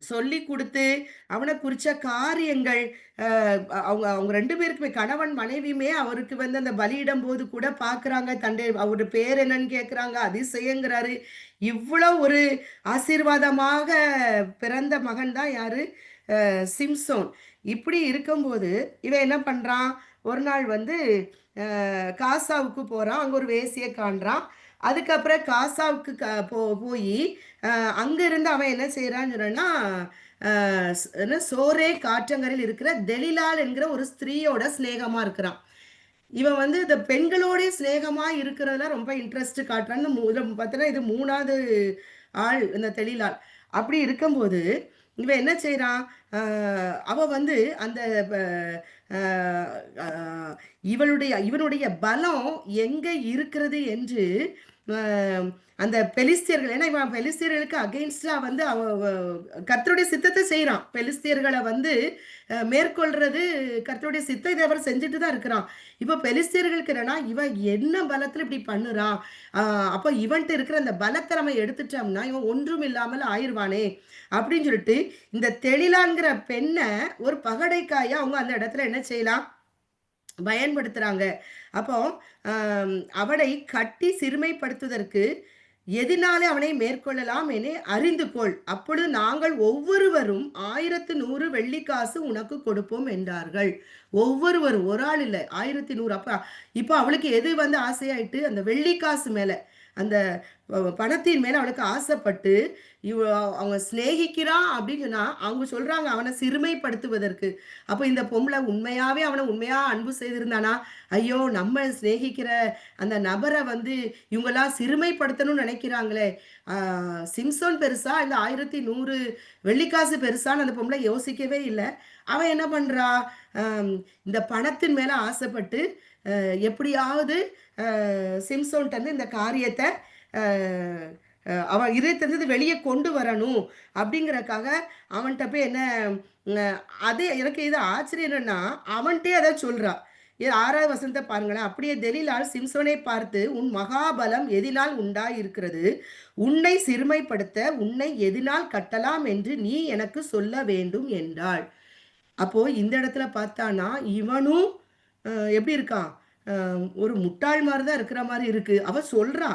சொல்லிக் குடுத்து, அவன குறிச்ச காரியங்கள் அவங்க அவங்க 2 பேருக்குமே கணவன், மனைவியுமே அவருக்கு வந்து அந்த பலியிடும்போது கூட பார்க்குறாங்க. அவரு பேர் என்னன்னு கேட்குறாங்க. அதிசயங்கிறாரு. இவ்வளோ ஒரு ஆசீர்வாதமாக பிறந்த மகன் தான் யாரு? சிம்சோன். இப்படி இருக்கும்போது, இவன் என்ன பண்றான்? ஒரு நாள் வந்து காசாவுக்கு போறான். அங்க ஒரு வேசிய காண்றான். அதுக்கப்புறம் காசாவுக்கு போயி, அங்க இருந்து அவன் என்ன செய்றான்னு சொன்னோன்னா, அ என்ன சோரேக் ஆற்றங்கரையில் இருக்கிற தெலீலாள் என்கிற ஒரு ஸ்திரீயோட சிநேகமா இருக்கிறான். இவன் வந்து இந்த பெண்களோடயே சிநேகமா இருக்கிறதுல ரொம்ப இன்ட்ரெஸ்ட் காட்டுறான். இதுல பார்த்தீங்கன்னா, இது 3வது ஆள் இந்த தெலீலாள். அப்படி இருக்கும்போது, இவன் என்ன செய்றான், அ அவ வந்து அந்த ப அ அ இவனுடைய பலம் எங்க இருக்கிறது என்று அ அந்த பெலிஸ்தியர்கள் ஏன்னா இவன் பெலிஸ்தியர்களுக்கு அகைன்ஸ்டா வந்து கர்த்தருடைய சித்தத்தை செய்றான். பெலிஸ்தியர்கள வந்து மேற்கொள்றது கர்த்தருடைய சித்தத்தை அவர் செஞ்சுட்டு தான் இருக்கிறான். இப்ப பெலிஸ்தியர்களுக்கு என்னன்னா, இவன் என்ன பலத்துல இப்படி பண்ணுறான்? அ அப்ப இவன்ட்ட இருக்கிற அந்த பலத்த நம்ம எடுத்துட்டோம்னா, இவன் ஒன்றும் இல்லாமல் ஆயிருவானே! அப்படின்னு சொல்லிட்டு, இந்த தெளிலான்கிற பெண்ண ஒரு பகடைக்காயா அவங்க அந்த இடத்துல என்ன செய்யலாம்? பயன்படுத்துறாங்க. அப்போ அவனை கட்டி சிறுமைப்படுத்துவதற்கு எதினாலே அவனை மேற்கொள்ளலாம் என அறிந்து கொள். அப்பொழுது நாங்கள் ஒவ்வொருவரும் 1100 வெள்ளிக்காசு உனக்கு கொடுப்போம் என்றார்கள். ஒவ்வொருவரும் ஒரு ஆள் இல்ல. 1100 இப்ப அவளுக்கு எது வந்து ஆசையாயிட்டு அந்த வெள்ளிக்காசு மேல. அந்த பணத்தின் மேல அவளுக்கு ஆசைப்பட்டு, இவ அவங்க சிநேகிக்கிறான் அப்படின்னு சொன்னா, அவங்க சொல்றாங்க அவன சிறுமைப்படுத்துவதற்கு. அப்ப இந்த பொம்பள உண்மையாவே அவன உண்மையா அன்பு செய்திருந்தானா, ஐயோ! நம்ம சிநேகிக்கிற அந்த நபர வந்து இவங்கலாம் சிறுமைப்படுத்தணும்னு நினைக்கிறாங்களே! ஆ சிம்சோன் பெருசா? இல்ல 1100 வெள்ளிக்காசு பெருசான்னு அந்த பொம்பள யோசிக்கவே இல்ல. அவ என்ன பண்றா? இந்த பணத்தின் மேல ஆசைப்பட்டு, எப்படியாவது சிம்சோன்ட்டருந்து இந்த காரியத்த அ அவன் இதயத்திலருந்து வெளிய கொண்டு வரணும் அப்படிங்கிறக்காக அவன்ட்ட போய் என்ன அ அது எனக்கு இது ஆச்சரியம் என்னன்னா, அவன்ட்டயே அத சொல்றா. 6வது வசனத்த பாருங்களேன். அப்படியே தெலீலாள் சிம்சோனை பார்த்து, "உன் மகாபலம் எதினால் உண்டாயிருக்கிறது? உன்னை சிறுமைப்படுத்த உன்னை எதினால் கட்டலாம் என்று நீ எனக்கு சொல்ல வேண்டும்" என்றாள். அப்போ இந்த இடத்துல பார்த்தான்னா, இவனும் எப்படி இருக்கான்? அ ஒரு முட்டாள் மாரி தான் இருக்கிற மாரி இருக்கு. அவ சொல்றா.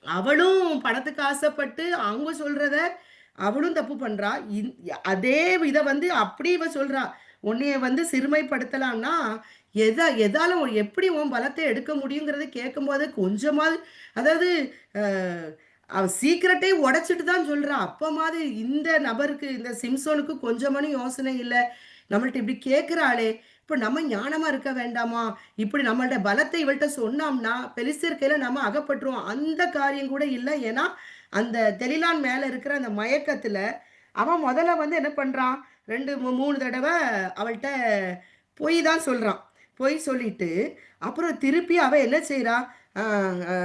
அவளும் பணத்துக்கு ஆசைப்பட்டு அவங்க சொல்றத அவளும் தப்பு பண்றா. அதே இத வந்து அப்படியே இவ சொல்றா. உன்னைய வந்து சிறுமைப்படுத்தலாம்னா, எதால எப்படி உன் பலத்த எடுக்க முடியுங்கிறத கேட்கும்போது கொஞ்சமாவது அதாவது அ அவ சீக்ரெட்டே உடைச்சுட்டு தான் சொல்றா. அப்ப மாதிரி இந்த நபருக்கு இந்த சிம்சோனுக்கு கொஞ்சமானும் யோசனை இல்ல. நம்மள்ட்ட இப்படி கேட்கிறாளே! இப்ப நம்ம ஞானமா இருக்க வேண்டாமா? இப்படி நம்மள்ட்ட பலத்த இவள்ட்ட சொன்னோம்னா, பெலிஸ்தர் கையில நம்ம அகப்பட்டுருவோம். அந்த காரியம் கூட இல்ல. ஏன்னா, அந்த தெலீலான் மேல இருக்கிற அந்த மயக்கத்துல, அவன் மொதல்ல வந்து என்ன பண்றான்? 2, 3 தடவ அவள்ட்ட பொய் தான் சொல்றான். பொய் சொல்லிட்டு, அப்புறம் திருப்பி அவ என்ன செய்றா? அ அ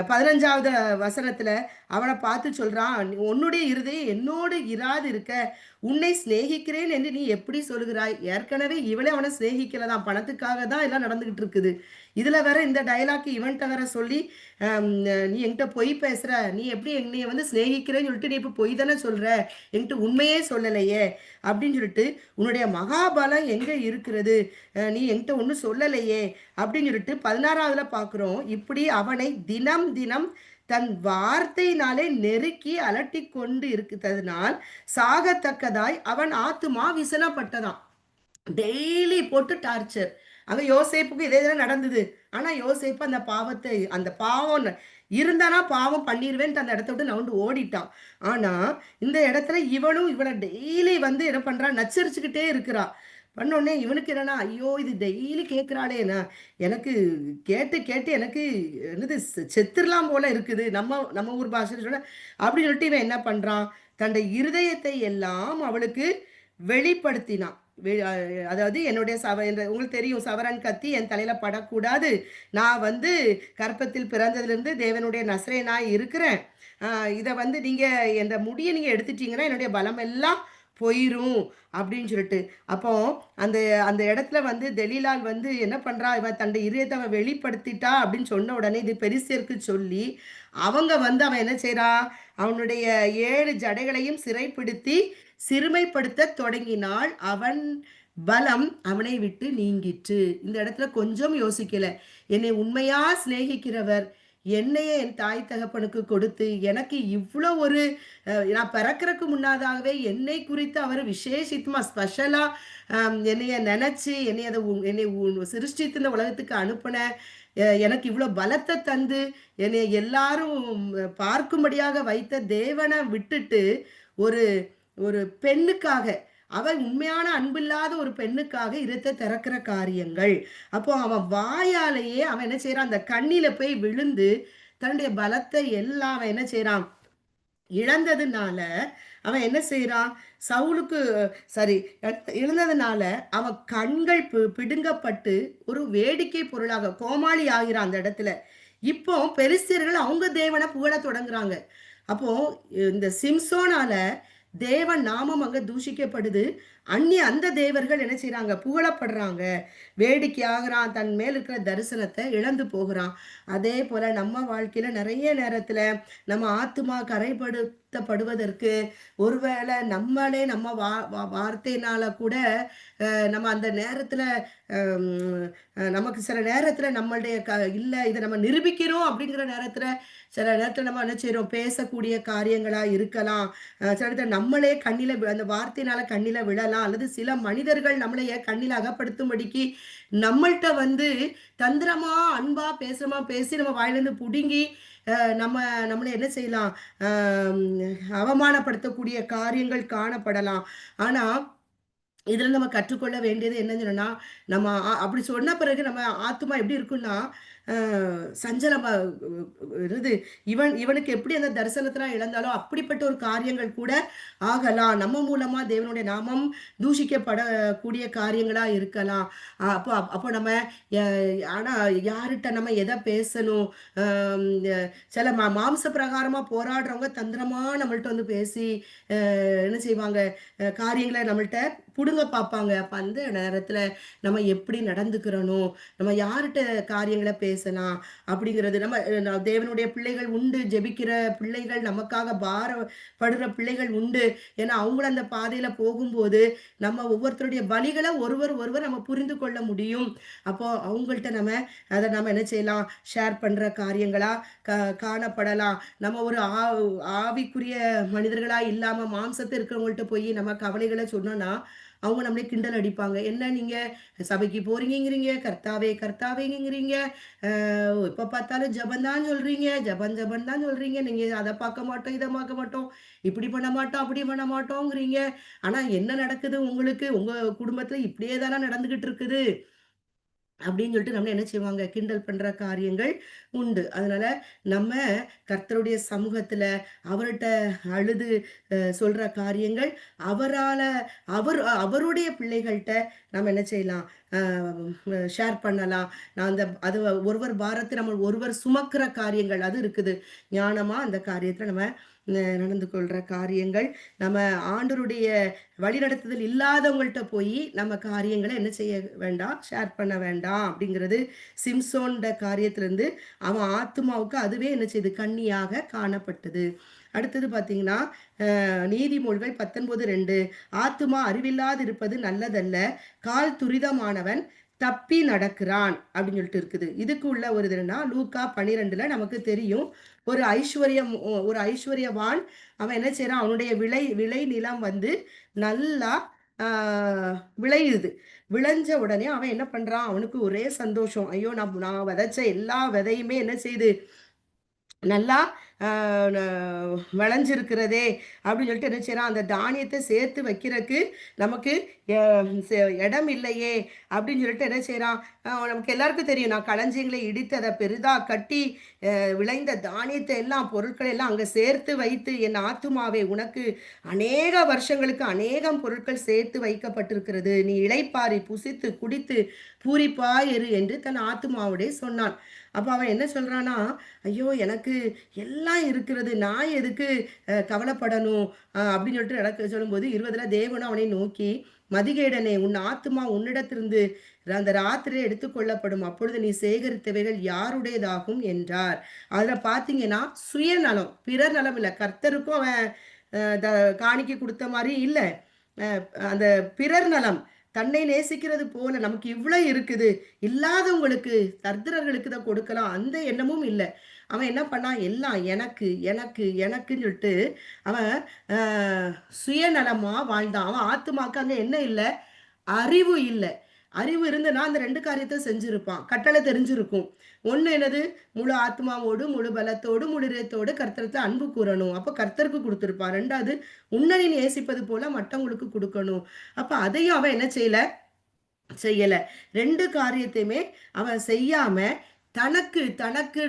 15வது வசனத்துல அவன பார்த்து சொல்றான், "உன்னுடைய இருதயம் என்னோடு இராது இருக்க, உன்னை சிநேகிக்கிறேன் என்று நீ எப்படி சொல்லுகிறாய்?" ஏற்கனவே இவளே அவன சிநேகிக்கல தான். பணத்துக்காக தான் எல்லாம் நடந்துகிட்டு இருக்குது. இதுல வேற இந்த டயலாக் இவன்ட்ட வேற சொல்லி, "நீ என்கிட்ட பொய் பேசுற. நீ எப்படி என்னைய வந்து சிநேகிக்கிறேன்னு சொல்லிட்டு, நீ இப்ப பொய் தானே சொல்ற. என்கிட்ட உண்மையே சொல்லலையே!" அப்படின்னு சொல்லிட்டு, "உன்னுடைய மகாபலம் எங்க இருக்கிறது? நீ என்கிட்ட ஒண்ணும் சொல்லலையே!" அப்படின்னு சொல்லிட்டு 16வதுல பார்க்கிறோம். இப்படி அவனை தினம் தினம் தன் வார்த்தையினாலே நெருக்கி அலட்டிக் கொண்டு இருக்கிறதுனால் சாகத்தக்கதாய் அவன் ஆத்துமா விசனப்பட்டதாம். டெய்லி போட்டு டார்ச்சர். அங்க யோசேப்புக்கும் இதே தான் நடந்தது. ஆனா யோசேப்பு அந்த பாவத்தை அந்த பாவம் இருந்தானா பாவம் பண்ணிருவேன்ட்டு அந்த இடத்த விட்டு நவுண்டு ஓடிட்டான். ஆனா, இந்த இடத்துல இவனும் இவன டெய்லி வந்து என்ன பண்றான், நச்சரிச்சுக்கிட்டே இருக்கிறான். பண்ணோனே இவனுக்கு என்னன்னா, ஐயோ! இது டெய்லி கேட்கிறாளே! எனக்கு கேட்டு கேட்டு எனக்கு என்னது செத்துரலாம் போல இருக்குது. நம்ம நம்ம ஊர் பாஷையில சொன்னா அப்படின்னு சொல்லிட்டு இவன் என்ன பண்றான், தன்னுடைய இருதயத்தை எல்லாம் அவளுக்கு வெளிப்படுத்தினான். வெ அ அதாவது என்னுடைய உங்களுக்கு தெரியும் சவரன் கத்தி என் தலையில படக்கூடாது. நான் வந்து கர்ப்பத்தில் பிறந்ததிலிருந்து தேவனுடைய நசரேயனாய் இருக்கிறேன். அ இத வந்து நீங்க இந்த முடிய நீங்க எடுத்துட்டீங்கன்னா, என்னுடைய பலம் எல்லாம் போயிரும் அப்படின்னு சொல்லிட்டு. அப்போ அந்த அந்த இடத்துல வந்து தெலீலாள் வந்து என்ன பண்றா, இவ தன்னுடைய இதயத்த அவ வெளிப்படுத்திட்டா அப்படின்னு சொன்ன உடனே இது பெலிஸ்தியருக்கு சொல்லி, அவங்க வந்து அவன் என்ன செய்றான், அவனுடைய 7 ஜடைகளையும் சிறைப்பிடித்து சிறுமைப்படுத்தத் தொடங்கினாள். அவன் பலம் அவனை விட்டு நீங்கிற்று. இந்த இடத்துல கொஞ்சம் யோசிக்கல. என்னை உண்மையா சிநேகிக்கிறவர், என்னையே என் தாய் தகப்பனுக்கு கொடுத்து, எனக்கு இவ்ளோ ஒரு நான் பிறக்கறக்கு முன்னதாகவே என்னை குறித்து அவர் விசேஷித்தமா ஸ்பெஷலா என்னைய நெனச்சு, என்னைய அத என்னை சிருஷ்டித்து இந்த உலகத்துக்கு அனுப்புன, எனக்கு இவ்ளோ பலத்த தந்து, என்னைய எல்லாரும் பார்க்கும்படியாக வைத்த தேவன விட்டுட்டு, ஒரு ஒரு பெண்ணுக்காக, அவள் உண்மையான அன்பில்லாத ஒரு பெண்ணுக்காக இருத்த திறக்கிற காரியங்கள். அப்போ அவன் வாயாலேயே அவன் என்ன செய்றான், அந்த கண்ணில போய் விழுந்து, தன்னுடைய பலத்தை எல்லாம் அவன் என்ன செய்றான், இழந்ததுனால, அவன் என்ன செய்றான், சவுலுக்கு சாரி இழந்ததுனால, அவன் கண்கள் பிடுங்கப்பட்டு, ஒரு வேடிக்கை பொருளாக கோமாளி ஆகிறான் அந்த இடத்துல. இப்போ பெலிஸ்தியர்கள் அவங்க தேவன புகழத் தொடங்குறாங்க. அப்போ இந்த சிம்சோனால தேவன் நாமம் அங்க தூஷிக்கப்படுது. அந்த தேவர்கள் என்ன செய்றாங்க? புகழப்படுறாங்க. வேடிக்கையாகுறான். தன் மேல் இருக்கிற தரிசனத்த இழந்து போகுறான். அதே போல நம்ம வாழ்க்கையில நெறைய நேரத்துல நம்ம ஆத்துமா கரைப்படுத்தப்படுவதற்கு ஒருவேள நம்மளே நம்ம வார்த்தையினால கூட நம்ம அந்த நேரத்துல ம் நமக்கு சில நேரத்துல நம்மளுடைய இல்ல இத நம்ம நிரூபிக்கிறோம் அப்படிங்கிற நேரத்துல, சில நேரத்துல நம்ம என்ன செய்றோம்? பேசக்கூடிய காரியங்களா இருக்கலாம். சில நேரத்துல நம்மளே கண்ணில அந்த வார்த்தையினால கண்ணில விழலாம். அல்லது சில மனிதர்கள் நம்மளைய கண்ணில அகப்படுத்தும்படிக்கு நம்மள்ட்ட வந்து தந்திரமா, அன்பா பேசுறமா பேசி நம்ம வாயிலேருந்து புடுங்கி, நம்ம நம்மள என்ன செய்யலாம்? அம் அவமானப்படுத்தக்கூடிய காரியங்கள் காணப்படலாம். ஆனா இதுல நம்ம கற்றுக்கொள்ள வேண்டியது என்னன்னு சொன்னா, நம்ம அப்படி சொன்ன பிறகு நம்ம ஆத்துமா எப்படி இருக்கும்னா, அ சஞ்சலமா என்னது இவனுக்கு எப்படி அந்த தரிசனத்தலாம் இழந்தாலோ, அப்படிப்பட்ட ஒரு காரியங்கள் கூட ஆகலாம். நம்ம மூலமா தேவனுடைய நாமம் தூஷிக்கப்படக்கூடிய காரியங்களா இருக்கலாம். அப்போ அப்போ நம்ம ய ஆனா யார்ட்ட நம்ம எத பேசணும்? அம் சில மாம்ச பிரகாரமா போராடுறவங்க தந்திரமா நம்மள்ட்ட வந்து பேசி, என்ன செய்வாங்க? காரியங்கள நம்மள்ட்ட புடுங்க பார்ப்பாங்க. அப்ப அந்த நேரத்துல நம்ம எப்படி நடந்துக்கிறணும்? நம்ம யார்ட்ட காரியங்கள பேசலாம்? அப்படிங்கிறது நம்ம தேவனுடைய பிள்ளைகள் உண்டு. ஜெபிக்கிற பிள்ளைகள் நமக்காக பாரப்படுற பிள்ளைகள் உண்டு. ஏன்னா, அவங்களும் அந்த பாதையில போகும்போது, நம்ம ஒவ்வொருத்தருடைய வலிகள ஒருவர் நம்ம புரிந்து கொள்ள முடியும். அப்போ அவங்கள்ட்ட அத நம்ம என்ன செய்யலாம்? ஷேர் பண்ற காரியங்களா காணப்படலாம். நம்ம ஒரு ஆவிக்குரிய மனிதர்களா இல்லாம மாம்சத்துல இருக்கிறவங்கள்ட்ட போய் நம்ம கவலைகள சொன்னோம்னா, அவங்க நம்மள கிண்டல் அடிப்பாங்க. "என்ன நீங்க சபைக்கு போறீங்கங்கிறீங்க, கர்த்தாவே கர்த்தாவேங்கிறீங்க, எப்ப பார்த்தாலும் ஜெபம் தான் சொல்றீங்க, ஜெபம் ஜெபம் தான் சொல்றீங்க. நீங்க அத பார்க்க மாட்டோம், இத பார்க்க மாட்டோம், இப்படி பண்ண மாட்டோம், அப்படி பண்ண மாட்டோங்கிறீங்க. ஆனா என்ன நடக்குது உங்களுக்கு? உங்க குடும்பத்துல இப்படியே தான நடந்துகிட்டு இருக்குது." அப்படின்னு சொல்லிட்டு நம்மள என்ன செய்வாங்க? கிண்டல் பண்ற காரியங்கள் உண்டு. அதனால நம்ம கர்த்தருடைய சமூகத்துல அவர்ட்ட அழுது சொல்ற காரியங்கள் அவரால அவருடைய பிள்ளைகள்ட்ட நம்ம என்ன செய்யலாம்? அ ஷேர் பண்ணலாம். நான் அது ஒருவர் பாரத்தை நம்ம ஒருவர் சுமக்கிற காரியங்கள் அது இருக்குது. ஞானமா அந்த காரியத்துல நம்ம நடந்து கொள்ற காரியங்கள், நம்ம ஆண்டவருடைய வழிநடத்துதல் இல்லாதவங்கள்ட்ட போயி நம்ம காரியங்கள என்ன செய்ய வேண்டாம்? ஷேர் பண்ண வேண்டாம் அப்படிங்கிறது சிம்சோன்ட காரியத்திலிருந்து அவன் ஆத்துமாவுக்கு அதுவே என்ன செய்யுது? கண்ணியாக காணப்பட்டது. அடுத்தது பார்த்தீங்கன்னா, நீதிமொழிகள் 19:2 ஆத்துமா அறிவில்லாதிருப்பது நல்லதல்ல. கால் துரிதமானவன் தப்பி நடக்கிறான் அப்படின்னு சொல்லிட்டு இருக்குது. இதுக்கு உள்ள ஒரு இது என்னன்னா, லூக்கா 12ல நமக்கு தெரியும். ஒரு ஐஸ்வர்யவான் அவன் என்ன செய்றான்? அவனுடைய விளை விளை நிலம் வந்து நல்லா விளையுது. விளைஞ்ச உடனே அவன் என்ன பண்றான்? அவனுக்கு ஒரே சந்தோஷம். ஐயோ! நான் விதைச்ச எல்லா விதையுமே என்ன செய்யுது? நல்லா அ ந விளைஞ்சிருக்கிறதே! அப்படின்னு சொல்லிட்டு என்ன செய்றான், அந்த தானியத்த சேர்த்து வைக்கிறக்கு நமக்கு எ செ இடம் இல்லையே! அப்படின்னு சொல்லிட்டு என்ன செய்றான், நமக்கு எல்லாருக்கும் தெரியும். நான் களஞ்சியங்களை இடித்து அத பெரிதா கட்டி, விளைந்த தானியத்த எல்லாம் பொருட்களை எல்லாம் அங்க சேர்த்து வைத்து, என் ஆத்துமாவே உனக்கு அநேக வருஷங்களுக்கு அநேகம் பொருட்கள் சேர்த்து வைக்கப்பட்டிருக்கிறது. நீ இளைப்பாறி, புசித்து, குடித்து பூரிப்பாய் இரு என்று தன் ஆத்துமாவோடே சொன்னான். அப்ப அவன் என்ன சொல்றான்னா, ஐயோ! எனக்கு எல்லாம் இருக்கிறது. நான் எதுக்கு கவலைப்படணும்? அப்படின்னு சொல்லிட்டு நடக்க சொல்லும்போது 20ல தேவனும் அவனை நோக்கி, "மதிகேடனே, உன் ஆத்துமா உன்னிடத்திலிருந்து அந்த ராத்திரியே எடுத்துக் கொள்ளப்படும். அப்பொழுது நீ சேகரித்தவைகள் யாருடையதாகும்?" என்றார். அதுல பார்த்தீங்கன்னா, சுயநலம், பிறர் நலம் இல்ல. கர்த்தருக்கும் அவன் அ த காணிக்கை குடுத்த மாரி இல்ல. அ அந்த பிறர் நலம். தன்னை நேசிக்கிறது போல நமக்கு இவ்ளோ இருக்குது. இல்லாதவங்களுக்கு, தரித்திரர்களுக்கு தான் கொடுக்கலாம். அந்த எண்ணமும் இல்ல. அவன் என்ன பண்ணான், எல்லாம் எனக்கு, எனக்கு, எனக்குன்னு சொல்லிட்டு அவன் அ சுயநலமா வாழ்ந்தான். அவன் ஆத்துமாக்கு அங்க என்ன இல்ல? அறிவு இல்ல. அறிவு இருந்துன்னா அந்த 2 காரியத்த செஞ்சிருப்பான். கட்டளை தெரிஞ்சிருக்கும். ஒண்ணு என்னது? முழு ஆத்துமாவோடு, முழு பலத்தோடு, முழு இதயத்தோடு கர்த்தரிடத்துல அன்பு கூறணும். அப்ப கர்த்தருக்கு குடுத்திருப்பான். 2வது உன்னை நீ நேசிப்பது போல மற்றவங்களுக்கு குடுக்கணும். அப்ப அதையும் அவன் என்ன செய்யல? செய்யல. 2 காரியத்தையுமே அவன் செய்யாம, தனக்குன்னு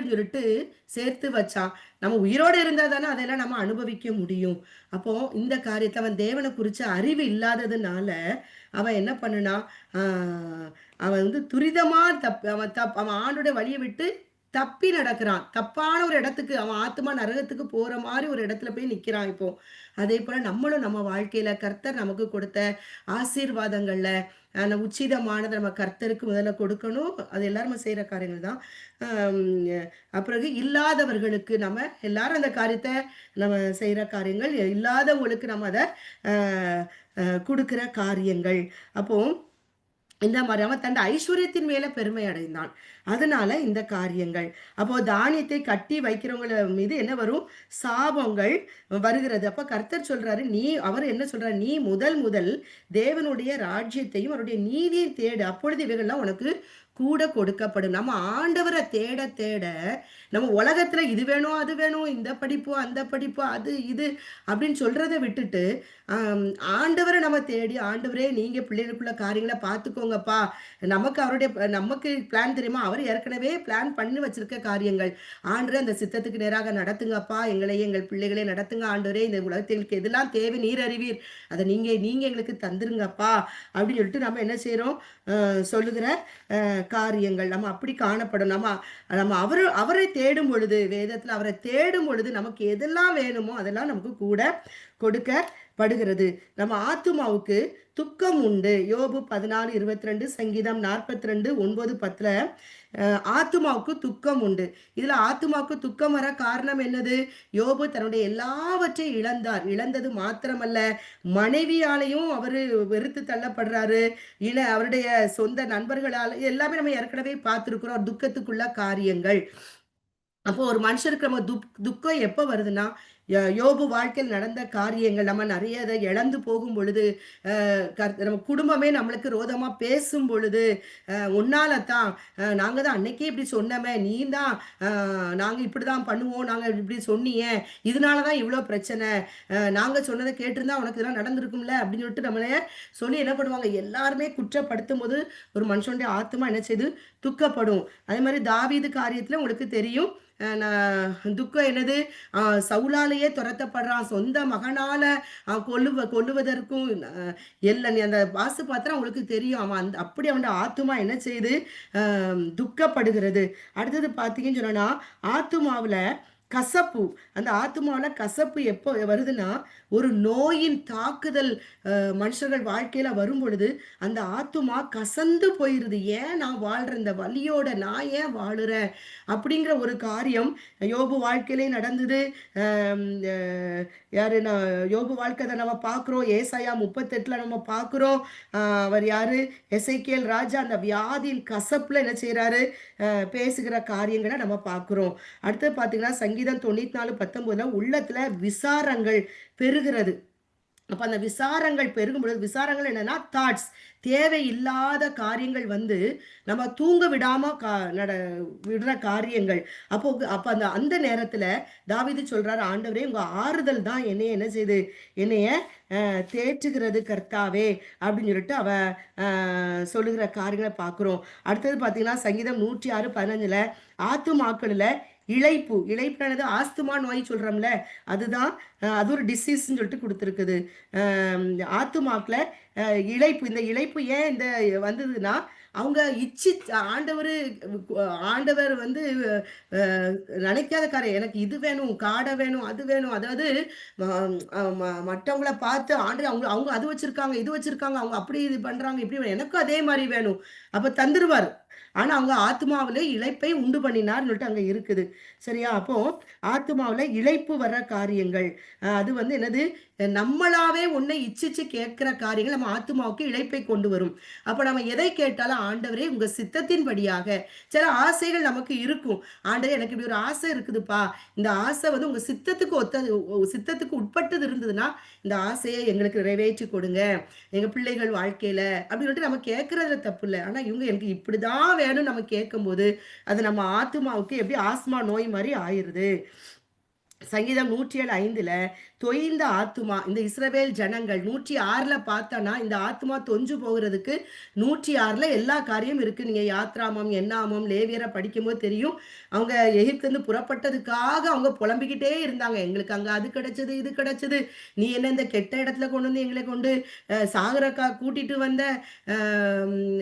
சொல்லிட்டு சேர்த்து வச்சான். நம்ம உயிரோட இருந்தா தானே அதெல்லாம் நம்ம அனுபவிக்க முடியும். அப்போ இந்த காரியத்த அவன் தேவன குறிச்ச அறிவு இல்லாததுனால, அவன் என்ன பண்ணுனான், ஆ அவன் வந்து துரிதமா அவன் ஆண்டோட வழிய விட்டு தப்பி நடக்கிறான். தப்பான ஒரு இடத்துக்கு அவன் ஆத்துமா நரகத்துக்கு போற மாரி ஒரு இடத்துல போய் நிக்கிறான் இப்போ. அதேபோல நம்மளும் நம்ம வாழ்க்கையில கர்த்தர் நமக்கு கொடுத்த ஆசீர்வாதங்கள்ல அந்த உச்சிதமானத நம்ம கர்த்தருக்கு முதல்ல கொடுக்கணும். அது எல்லாரும் செய்ற காரியங்கள் தான். அம் பிறகு இல்லாதவர்களுக்கு நம்ம எல்லாரும் அந்த காரியத்த நம்ம செய்ற காரியங்கள், இல்லாதவங்களுக்கு நம்ம அத அ குடுக்கிற காரியங்கள். அப்போ இந்த மாரி அவன் தன் ஐஸ்வர்யத்தின் மேல பெருமை அடைந்தான். அதனால இந்த காரியங்கள். அப்போ தானியத்தை கட்டி வைக்கிறவங்கள மீது என்ன வரும்? சாபங்கள் வருகிறது. அப்ப கர்த்தர் சொல்றாரு, அவர் என்ன சொல்றாரு? "நீ முதல் முதல் தேவனுடைய ராஜ்யத்தையும், அவருடைய நீதியையும் தேடு. அப்பொழுது இவைகள்லாம் உனக்கு கூட கொடுக்கப்படும்." நம்ம ஆண்டவர தேட தேட, நம்ம உலகத்துல இது வேணும், அது வேணும், இந்த படிப்பு, அந்த படிப்பு, அது இது அப்படின்னு சொல்றத விட்டுட்டு, அம் ஆண்டவர நம்ம தேடி, "ஆண்டவரே நீங்க பிள்ளைகளுக்குள்ள காரியங்கள பார்த்துக்கோங்கப்பா. நமக்கு பிளான் தெரியுமா? அவர் ஏற்கனவே பிளான் பண்ணி வச்சிருக்க காரியங்கள். ஆண்டவரே அந்த சித்தத்துக்கு நேராக நடத்துங்கப்பா. எங்களையும், எங்கள் பிள்ளைகளையும் நடத்துங்க ஆண்டவரே. இந்த உலகத்தில் எங்களுக்கு எதெல்லாம் தேவை நீர் அறிவீர். அத நீங்க எங்களுக்கு தந்துருங்கப்பா." அப்படின்னு சொல்லிட்டு நம்ம என்ன செய்றோம்? சொல்லுகிற காரியங்கள். நம்ம அப்படி காணப்படும். நம்ம நம்ம அவரை தேடும் பொழுது, வேதத்துல அவரை தேடும் பொழுது நமக்கு எதெல்லாம் வேணுமோ, அதெல்லாம் நமக்கு கூட கொடுக்கப்படுகிறது. நம்ம ஆத்துமாவுக்கு துக்கம் உண்டு. யோபு 14:22, சங்கீதம் 42, 9, 10ல ஆத்துமாவுக்கு துக்கம் உண்டு. இதுல ஆத்துமாவுக்கு துக்கம் வர காரணம் என்னது? யோபு தன்னுடைய எல்லாவற்றையும் இழந்தார். இழந்தது மாத்திரமல்ல, மனைவியாலயும் அவரு வெறுத்து தள்ளப்படுறாரு. அவருடைய சொந்த நண்பர்களால எல்லாமே நம்ம ஏற்கனவே பார்த்திருக்கிறோம். துக்கத்துக்குள்ள காரியங்கள். அப்போ ஒரு மனுஷருக்கு நம்ம துக்கம் எப்ப வருதுன்னா, யோபு வாழ்க்கையில் நடந்த காரியங்கள் நம்ம நெறைய அத இழந்து போகும் பொழுது, நம்ம குடும்பமே நம்மளுக்கு ரோதமா பேசும் பொழுது, உன்னால தான் நாங்க தான் அன்னைக்கே இப்படி சொன்னோமே, நீ தான் நாங்க இப்படிதான் பண்ணுவோம், நாங்க இப்படி சொன்னியே, இதனால தான் இவ்ளோ பிரச்சனை. நாங்க சொன்னத கேட்டிருந்தா உனக்கு இதெல்லாம் நடந்திருக்கும்ல அப்படின்னு சொல்லிட்டு நம்மள சொல்லி என்ன பண்ணுவாங்க, எல்லாருமே குற்றப்படுத்தும்போது ஒரு மனுஷனுடைய ஆத்துமா என்ன செய்யுது? துக்கப்படும். அதே மாரி தாவீது காரியத்துல உங்களுக்கு தெரியும். நான் துக்கம் என்னது? சவுலாலேயே துரத்தப்படுறான். சொந்த மகனால கொல்லுவதற்கும் நீ அந்த பாசுபாத்திரம் உங்களுக்கு தெரியும். அவன் அப்படி அவனுடைய ஆத்துமா என்ன செய்யுது? துக்கப்படுகிறது. அடுத்தது பார்த்தீங்கன்னு சொன்னோம்னா, ஆத்துமாவுல கசப்பு. அந்த ஆத்துமாவுல கசப்பு எப்போ வருதுன்னா, ஒரு நோயின் தாக்குதல் மனுஷர்கள் வாழ்க்கையில வரும்பொழுது, அந்த ஆத்துமா கசந்து போயிருது. ஏன் நான் வாழ்றேன்? இந்த வலியோட நான் ஏன் வாழுறேன்? அப்படிங்கிற ஒரு காரியம் யோபு வாழ்க்கையிலே நடந்தது. அம் அ யாரு நான் யோபு வாழ்க்கை அத நம்ம பார்க்குறோம். ஏசாயா 38ல நம்ம பார்க்குறோம். அவர் யாரு? எசேக்கியேல் ராஜா அந்த வியாதியின் கசப்புல என்ன செய்றாரு? பேசுகிற காரியங்கள நம்ம பார்க்குறோம். அடுத்தது பார்த்தீங்கன்னா, சங்கீதம் 94:19ல உள்ளத்துல விசாரங்கள் பெருகிறது. அப்ப அந்த விசாரங்கள் பெருகும் பொழுது, விசாரங்கள் என்னன்னா தாட்ஸ், தேவையில்லாத காரியங்கள் வந்து நம்ம தூங்க விடாம விடுற காரியங்கள். அப்ப அந்த அந்த நேரத்துல தாவீது சொல்றாரு, ஆண்டவரே உங்க ஆறுதல் தான் என்னைய என்ன செய்யுது, என்னைய தேற்றுகிறது கர்த்தாவே அப்படின்னு சொல்லிட்டு சொல்லுகிற காரியங்களை பார்க்கிறோம். அடுத்தது பார்த்தீங்கன்னா சங்கீதம் 106:15 ஆத்துமாக்களில் இளைப்பு, இளைப்பானது ஆஸ்துமா நோய் சொல்றோம்ல, அதுதான் அது ஒரு டிசீஸ்ன்னு சொல்லிட்டு கொடுத்துருக்குது. ஆத்துமாக்களை இளைப்பு, இந்த இளைப்பு ஏன் இந்த வந்ததுன்னா, அவங்க ஆண்டவர் ஆண்டவர் வந்து நினைக்காத காரியம், எனக்கு இது வேணும், காடை வேணும், அது வேணும், அதாவது மற்றவங்கள பார்த்து ஆண்டு அவங்க அவங்க அது வச்சிருக்காங்க, இது வச்சிருக்காங்க, அவங்க அப்படி இது பண்றாங்க, இப்படி எனக்கும் அதே மாதிரி வேணும். அப்ப தந்துருவாரு. ஆனா அவங்க ஆத்மாவில இளைப்பை உண்டு பண்ணினார் சொல்லிட்டு அங்க இருக்குது. சரியா? அப்போ ஆத்மாவில இளைப்பு வர்ற காரியங்கள், அது வந்து என்னது, நம்மளாவே ஒன்னை இச்சிச்சு கேட்கிற காரியங்கள் நம்ம ஆத்மாவுக்கு இளைப்பை கொண்டு வரும். அப்ப நம்ம எதை கேட்டாலும் ஆண்டவரே உங்க சித்தத்தின்படியாக, சில ஆசைகள் நமக்கு இருக்கும். ஆண்டவரே எனக்கு இப்படி ஒரு ஆசை இருக்குதுப்பா, இந்த ஆசை வந்து உங்க சித்தத்துக்கு சித்தத்துக்கு உட்பட்டது இருந்ததுன்னா இந்த ஆசையை எங்களுக்கு நிறைவேற்றி கொடுங்க எங்க பிள்ளைகள் வாழ்க்கையில அப்படின்னு சொல்லிட்டு நம்ம கேட்கறதுல தப்பு இல்லை. ஆனா இவங்க எனக்கு இப்படிதான் வேணும் நம்ம கேட்கும்போது அது நம்ம ஆத்மாவுக்கு எப்படி ஆஸ்மா நோய் மாதிரி ஆயிருது. சங்கீதம் 107:5 தொய்ந்த ஆத்துமா, இந்த இஸ்ரவேல் ஜனங்கள் 106 பார்த்தோன்னா இந்த ஆத்துமா தொஞ்சு போகிறதுக்கு 106 எல்லா காரியம் இருக்கு. நீங்க யாத்ராமம், எண்ணாமம், லேவியரை படிக்கும்போது தெரியும். அவங்க எகிப்திலிருந்து புறப்பட்டதுக்காக அவங்க புலம்பிக்கிட்டே இருந்தாங்க, எங்களுக்கு அங்க அது கிடைச்சது, இது கிடைச்சது, நீ என்ன இந்த கெட்ட இடத்துல கொண்டு வந்து எங்களை கொண்டு சாகரக்கா கூட்டிட்டு வந்த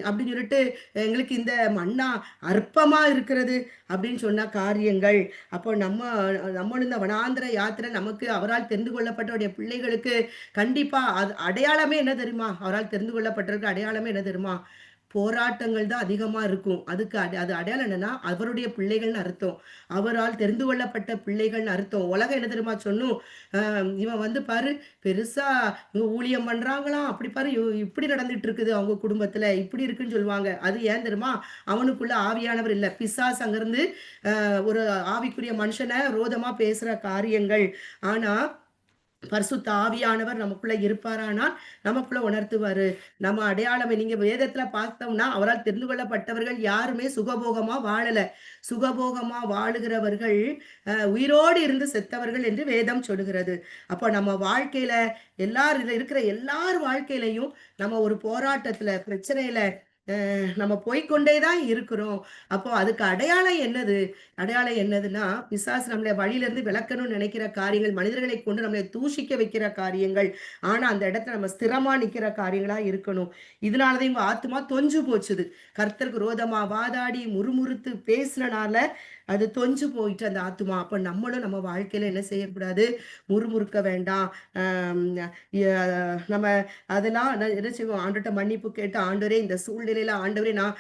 அப்படின்னு சொல்லிட்டு, எங்களுக்கு இந்த மண்ணா அற்பமா இருக்கிறது அப்படின்னு சொன்ன காரியங்கள். அப்போ நம்மளும் இந்த வனாந்திர யாத்திரை நமக்கு அவரால் தெரிந்து கொள்ளப்பட்டவருடைய பிள்ளைகளுக்கு கண்டிப்பா அது அடையாளமே என்ன தெரியுமா, அவரால் தெரிந்து கொள்ளப்பட்டவருக்கு அடையாளமே என்ன தெரியுமா, போராட்டங்கள் தான் அதிகமா இருக்கும். அது அடையாளம் என்னன்னா அவருடைய பிள்ளைகள்னு அர்த்தம். அவரால் தெரிந்து கொள்ளப்பட்ட பிள்ளைகள்னு அர்த்தம். உலகம் என்ன தெரியுமா சொன்னும், இவன் வந்து பாரு பெருசா இவங்க ஊழியம் பண்றாங்களாம், அப்படி பாரு இப்படி நடந்துட்டு இருக்குது அவங்க குடும்பத்துல, இப்படி இருக்குன்னு சொல்லுவாங்க. அது ஏன் தெரியுமா, அவனுக்குள்ள ஆவியானவர் இல்ல, பிசாசு அங்கிருந்து ஒரு ஆவிக்குரிய மனுஷனை ரோதமா பேசுற காரியங்கள். ஆனா பரிசுத்த ஆவியானவர் நமக்குள்ள இருப்பாரானால் நமக்குள்ள உணர்த்துவாரு. நம்ம அடையாளமே நீங்க வேதத்துல பார்த்தோம்னா அவரால் தெரிந்து கொள்ளப்பட்டவர்கள் யாருமே சுகபோகமா வாழல. சுகபோகமா வாழுகிறவர்கள் உயிரோடு இருந்து செத்தவர்கள் என்று வேதம் சொல்லுகிறது. அப்போ நம்ம வாழ்க்கையில இருக்கிற எல்லார் வாழ்க்கையிலையும் நம்ம ஒரு போராட்டத்துல, பிரச்சனையில நம்ம போய்க்கொண்டே தான் இருக்கிறோம். அப்போ அதுக்கு அடையாளம் என்னது? அடையாளம் என்னதுன்னா, பிசாசு நம்மள வழியிலிருந்து விலக்கணும்னு நினைக்கிற காரியங்கள், மனிதர்களை கொண்டு நம்மளை தூஷிக்க வைக்கிற காரியங்கள். ஆனா, அந்த இடத்துல நம்ம ஸ்திரமா நிக்கிற காரியங்களா இருக்கணும். இதனால தான் இவங்க ஆத்துமா தொஞ்சு போச்சுது. கர்த்தருக்கு விரோதமா வாதாடி, முறுமுறுத்து பேசினனால அது தொஞ்சு போயிட்டு அந்த ஆத்துமா. அப்ப நம்மளும் நம்ம வாழ்க்கையில என்ன செய்யக்கூடாது? முறுமுறுக்க வேண்டாம். அம் நம்ம அதெல்லாம் என்ன செய்வோம்? ஆண்டவர்ட்ட மன்னிப்பு கேட்டு, ஆண்டவரே இந்த சூழ்நிலையில ஆண்டவரே நான்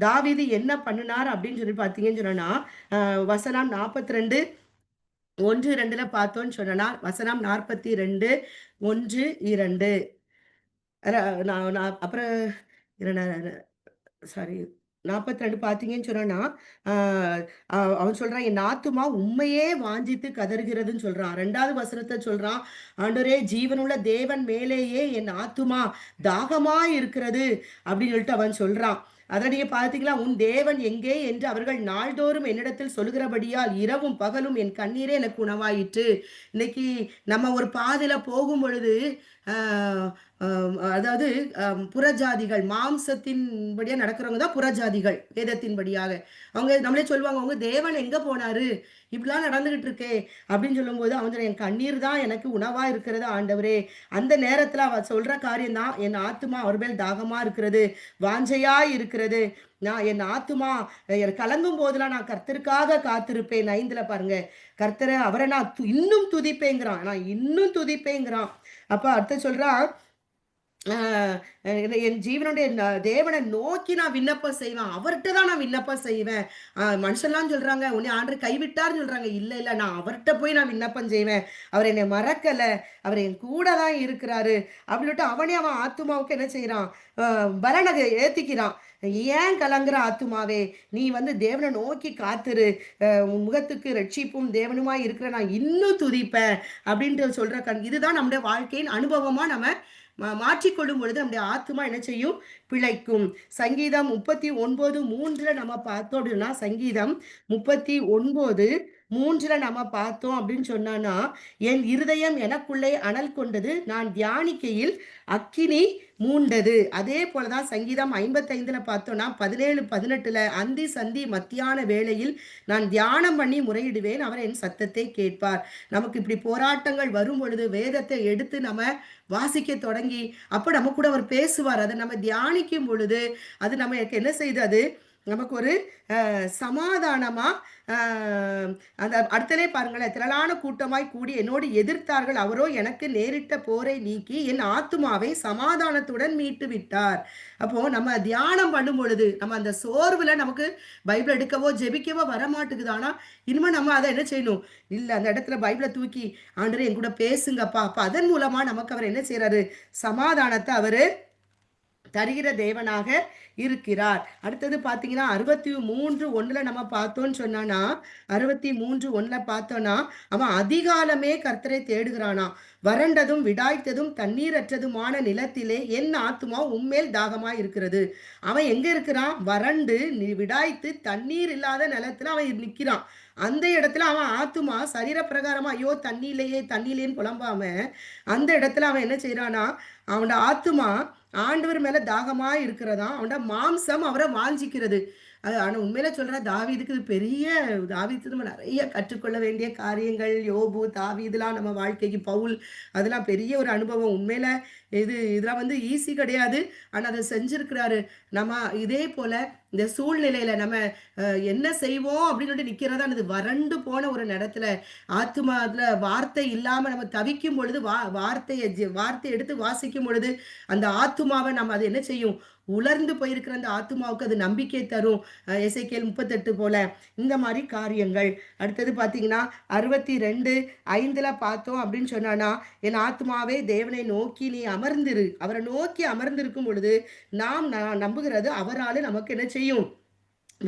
தாவீது என்ன பண்ணுனார் அப்படின்னு சொல்லி பார்த்தீங்கன்னு சொன்னா, வசனம் 42 1, 2ல பார்த்தோம்ன்னு சொன்னனா, வசனம் 42 1, 2 அர நான் நான் அப்புறம் சாரி 42 பார்த்தீங்கன்னு சொன்னோன்னா, ஆ அவன் சொல்றான், "என் ஆத்துமா உம்மையே வாஞ்சித்து கதறுகிறதுன்னு" சொல்றான். 2வது வசனத்த சொல்றான், "ஆண்டவரே ஜீவனுள்ள தேவன் மேலேயே என் ஆத்துமா தாகமா இருக்கிறது" அப்படின்னு சொல்லிட்டு அவன் சொல்றான். அத நீங்க பார்த்தீங்களா? "உன் தேவன் எங்கே என்று அவர்கள் நாள்தோறும் என்னிடத்தில் சொல்லுகிறபடியால் இரவும் பகலும் என் கண்ணீரே எனக்கு உணவாயிற்று." இன்னைக்கு நம்ம ஒரு பாதையில போகும்பொழுது, ஆ அதாவது புறஜாதிகள் மாம்சத்தின்படியா நடக்கிறவங்க தான் புறஜாதிகள் வேதத்தின்படியாக. அவங்க நம்மளே சொல்லுவாங்க, "உங்க தேவன் எங்க போனாரு? இப்படிலாம் நடந்துகிட்டு இருக்கே!" அப்படின்னு சொல்லும்போது அவன் சொல்றான், "என் கண்ணீர் தான் எனக்கு உணவா இருக்கிறது ஆண்டவரே." அந்த நேரத்துல அவ சொல்ற காரியம் தான், "என் ஆத்துமா அவர் மேல் தாகமா இருக்கிறது, வாஞ்சையா இருக்கிறது. என் ஆத்துமா கலங்கும் போதெல்லாம் நான் கர்த்தருக்காக காத்திருப்பேன்." 5ல பாருங்க, கர்த்தரை அவரை நான் இன்னும் துதிப்பேங்கிறான். நான் இன்னும் துதிப்பேங்கிறான். அப்ப அடுத்து சொல்றான், ஆ என் ஜீவனுடைய தேவனை நோக்கி நான் விண்ணப்பம் செய்வேன். அவர்ட்ட தான் நான் விண்ணப்பம் செய்வேன். மனுஷன்லாம் சொல்றாங்க, "உன்னை ஆண்டவர் கைவிட்டார்ன்னு" சொல்றாங்க. இல்ல, இல்ல. நான் அவர்ட்ட போய் நான் விண்ணப்பம் செய்வேன். அவர் என்னை மறக்கல. அவர் என் கூட தான் இருக்கிறாரு. அப்படின்னு சொல்லிட்டு அவனே அவன் ஆத்துமாவுக்கு என்ன செய்றான்? பலனை ஏத்திக்கிறான். ஏன் கலங்குற ஆத்துமாவே, நீ வந்து தேவனை நோக்கி காத்திரு. உன் முகத்துக்கு ரட்சிப்பும் தேவனுமாய் இருக்கிற நான் இன்னும் துதிப்பேன் அப்படின்ட்டு சொல்ற இதுதான் நம்முடைய வாழ்க்கையின் அனுபவமா நம்ம மாற்றிக்கொள்ளும் பொழுது நம்முடைய ஆத்துமா என்ன செய்யும்? பிழைக்கும். சங்கீதம் 39:3 நம்ம பார்த்தோம் அப்படின்னா, சங்கீதம் 39:3 நம்ம பார்த்தோம் அப்படின்னு சொன்னான்னா, என் இருதயம் எனக்குள்ளே அனல் கொண்டது, நான் தியானிக்கையில் அக்கினி மூண்டது. அதே போலதான் சங்கீதம் 55 பார்த்தோம்னா 17:18 அந்தி சந்தி மத்தியான வேளையில் நான் தியானம் பண்ணி முறையிடுவேன், அவர் என் சத்தத்தை கேட்பார். நமக்கு இப்படி போராட்டங்கள் வரும் பொழுது வேதத்தை எடுத்து நம்ம வாசிக்க தொடங்கி அப்ப நம்ம கூட அவர் பேசுவார். அதை நம்ம தியானிக்கும் பொழுது அது நமக்கு என்ன செய்யுது? அது நமக்கு ஒரு சமாதானமா அந்த அடுத்தலே பாருங்களேன், திரளான கூட்டமாய் கூடி என்னோடு எதிர்த்தார்கள், அவரோ எனக்கு நேரிட்ட போரை நீக்கி என் ஆத்துமாவை சமாதானத்துடன் மீட்டு விட்டார். அப்போ நம்ம தியானம் பண்ணும் பொழுது நம்ம அந்த சோர்வுல நமக்கு பைபிள் எடுக்கவோ ஜெபிக்கவோ வரமாட்டுக்குது. ஆனா இனிமே நம்ம அதை என்ன செய்யணும்? இல்ல, அந்த இடத்துல பைபிளை தூக்கி ஆண்டவரே என் கூட பேசுங்கப்பா. அப்ப அதன் மூலமா நமக்கு அவர் என்ன செய்யறாரு? சமாதானத்தை அவரு தருகிற தேவனாக இருக்கிறார். அடுத்தது பார்த்தீங்கன்னா 63:1 நம்ம பார்த்தோம்னு சொன்னானா, 63:1 பார்த்தோம்னா, அவன் அதிகாலமே கர்த்தரை தேடுகிறானா, வறண்டதும் விடாய்த்ததும் தண்ணீரற்றதுமான நிலத்திலே என் ஆத்துமா உம்மேல் தாகமாய் இருக்கிறது. அவன் எங்க இருக்கிறான்? வறண்டு விடாய்த்து தண்ணீர் இல்லாத நிலத்துல அவன் நிக்கிறான். அந்த இடத்துல அவன் ஆத்துமா சரீர பிரகாரமா ஐயோ தண்ணியிலேயே தண்ணியிலேன்னு புலம்பாம அந்த இடத்துல அவன் என்ன செய்யறானா, அவனோட ஆத்துமா ஆண்டவர் மேல தாகமா இருக்கிறதா, அவனோட மாம்சம் அவரை வாஞ்சிக்கிறது. ஆனா உண்மையில சொல்றேன், தாவீதுக்கு இது பெரிய தாவீது நம்ம நிறைய கற்றுக்கொள்ள வேண்டிய காரியங்கள். யோபு, தாவீதுலாம் நம்ம வாழ்க்கைக்கு பவுல் அதெல்லாம் பெரிய ஒரு அனுபவம். உண்மையில இதெல்லாம் வந்து ஈஸி கிடையாது. ஆனா அதை செஞ்சிருக்கிறாரு. நம்ம இதே போல இந்த சூழ்நிலையில நம்ம என்ன செய்வோம் அப்படின்னு சொல்லிட்டு நிக்கிறதா, அது வறண்டு போன ஒரு இடத்துல ஆத்துமாத்துல வார்த்தை இல்லாம நம்ம தவிக்கும் பொழுது வார்த்தை எடுத்து வாசிக்கும் பொழுது அந்த ஆத்துமாவை நம்ம அது என்ன செய்யும்? உலர்ந்து போயிருக்கிற அந்த ஆத்துமாவுக்கு அது நம்பிக்கை தரும். எசேக்கியேல் 38 போல இந்த மாதிரி காரியங்கள். அடுத்தது பார்த்தீங்கன்னா 62:5 பார்த்தோம் அப்படின்னு சொன்னானா, என் ஆத்துமாவே தேவனை நோக்கி நீ அமர்ந்திரு. அவரை நோக்கி அமர்ந்திருக்கும் பொழுது நாம் நம்புகிறது அவரால் நமக்கு என்ன செய்யும்?